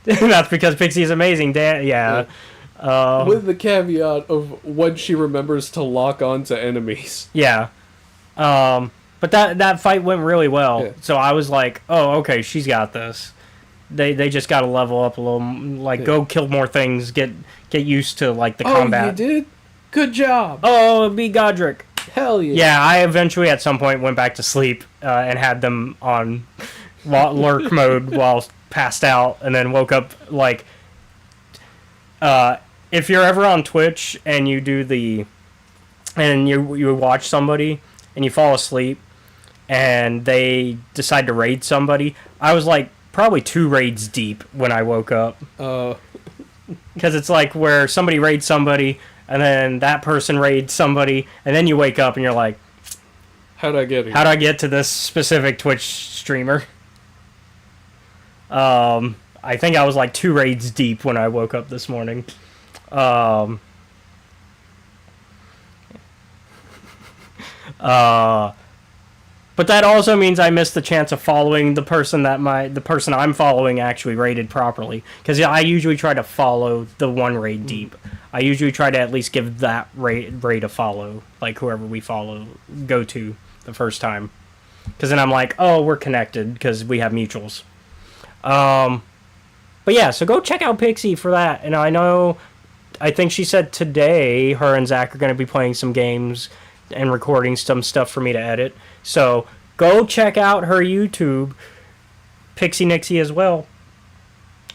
that's because Pixie is amazing. With the caveat of when she remembers to lock on to enemies. Yeah. But that fight went really well. Yeah. So I was like, oh, okay, she's got this. They just got to level up a little, go kill more things, get used to, the combat. Oh, you did? Good job. Oh, be Godric. Hell yeah. Yeah, I eventually at some point went back to sleep and had them on lurk mode while passed out, and then woke up, if you're ever on Twitch and you do and you watch somebody and you fall asleep, and they decide to raid somebody. I was probably 2 raids deep when I woke up. Because it's where somebody raids somebody, and then that person raids somebody, and then you wake up and you're like, how'd I get here? How'd I get to this specific Twitch streamer? I think I was 2 raids deep when I woke up this morning. But that also means I missed the chance of following the person the person I'm following actually raided properly. Because I usually try to follow the one raid deep. I usually try to at least give that raid a follow, whoever we follow go to the first time. Because then I'm like, oh, we're connected because we have mutuals. But yeah, so go check out Pixie for that. And I think she said today her and Zach are going to be playing some games and recording some stuff for me to edit. So go check out her YouTube, Pixie Nixie as well,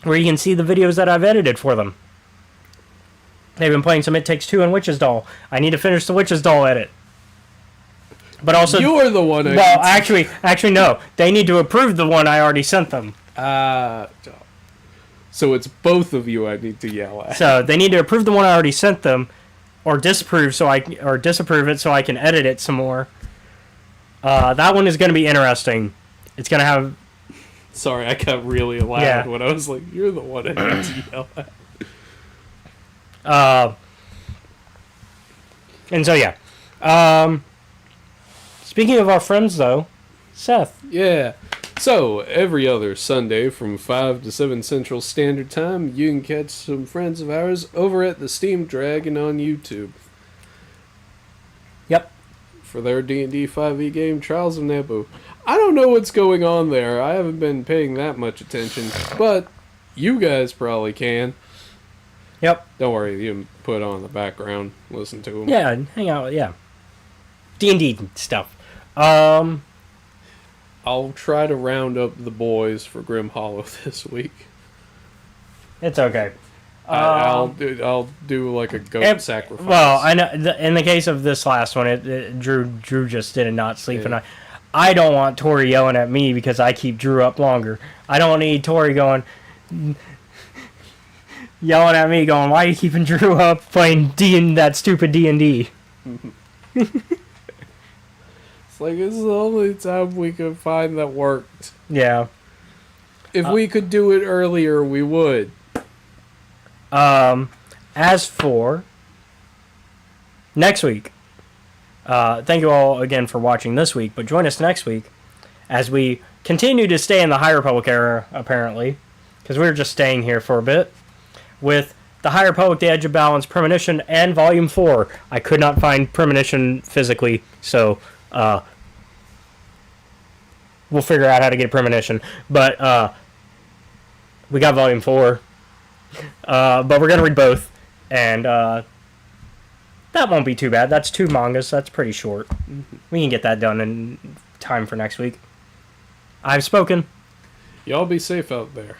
where you can see the videos that I've edited for them. They've been playing some It Takes Two and Witch's Doll. I need to finish the Witch's Doll edit. But also, You're the one. well, actually, no. They need to approve the one I already sent them. So it's both of you I need to yell at. So they need to approve the one I already sent them, or disapprove it so I can edit it some more. That one is going to be interesting. It's going to have. Sorry, I got really loud when I was like, "You're the one I need to yell at." And so yeah. Speaking of our friends, though, Seth. Yeah. So, every other Sunday from 5 to 7 Central Standard Time, you can catch some friends of ours over at the Steam Dragon on YouTube Yep. for their D&D 5e game, Trials of Naboo. I don't know what's going on there. I haven't been paying that much attention, but you guys probably can. Yep. Don't worry, you can put on the background, listen to them. Yeah, hang out. Yeah. D&D stuff. I'll try to round up the boys for Grim Hollow this week. It's okay. I'll do like a goat sacrifice. Well, I know in the case of this last one, Drew just did not sleep, and I don't want Tori yelling at me because I keep Drew up longer. I don't need Tori yelling at me, going, "Why are you keeping Drew up playing that stupid D&D?" It's like, this is the only time we could find that worked. Yeah. If we could do it earlier, we would. As for next week, thank you all again for watching this week, but join us next week as we continue to stay in the High Republic era, apparently, because we're just staying here for a bit, with the High Republic, The Edge of Balance, Premonition, and Volume 4. I could not find Premonition physically, so we'll figure out how to get Premonition. But we got Volume 4. But we're going to read both. And that won't be too bad. That's 2 mangas. That's pretty short. We can get that done in time for next week. I've spoken. Y'all be safe out there.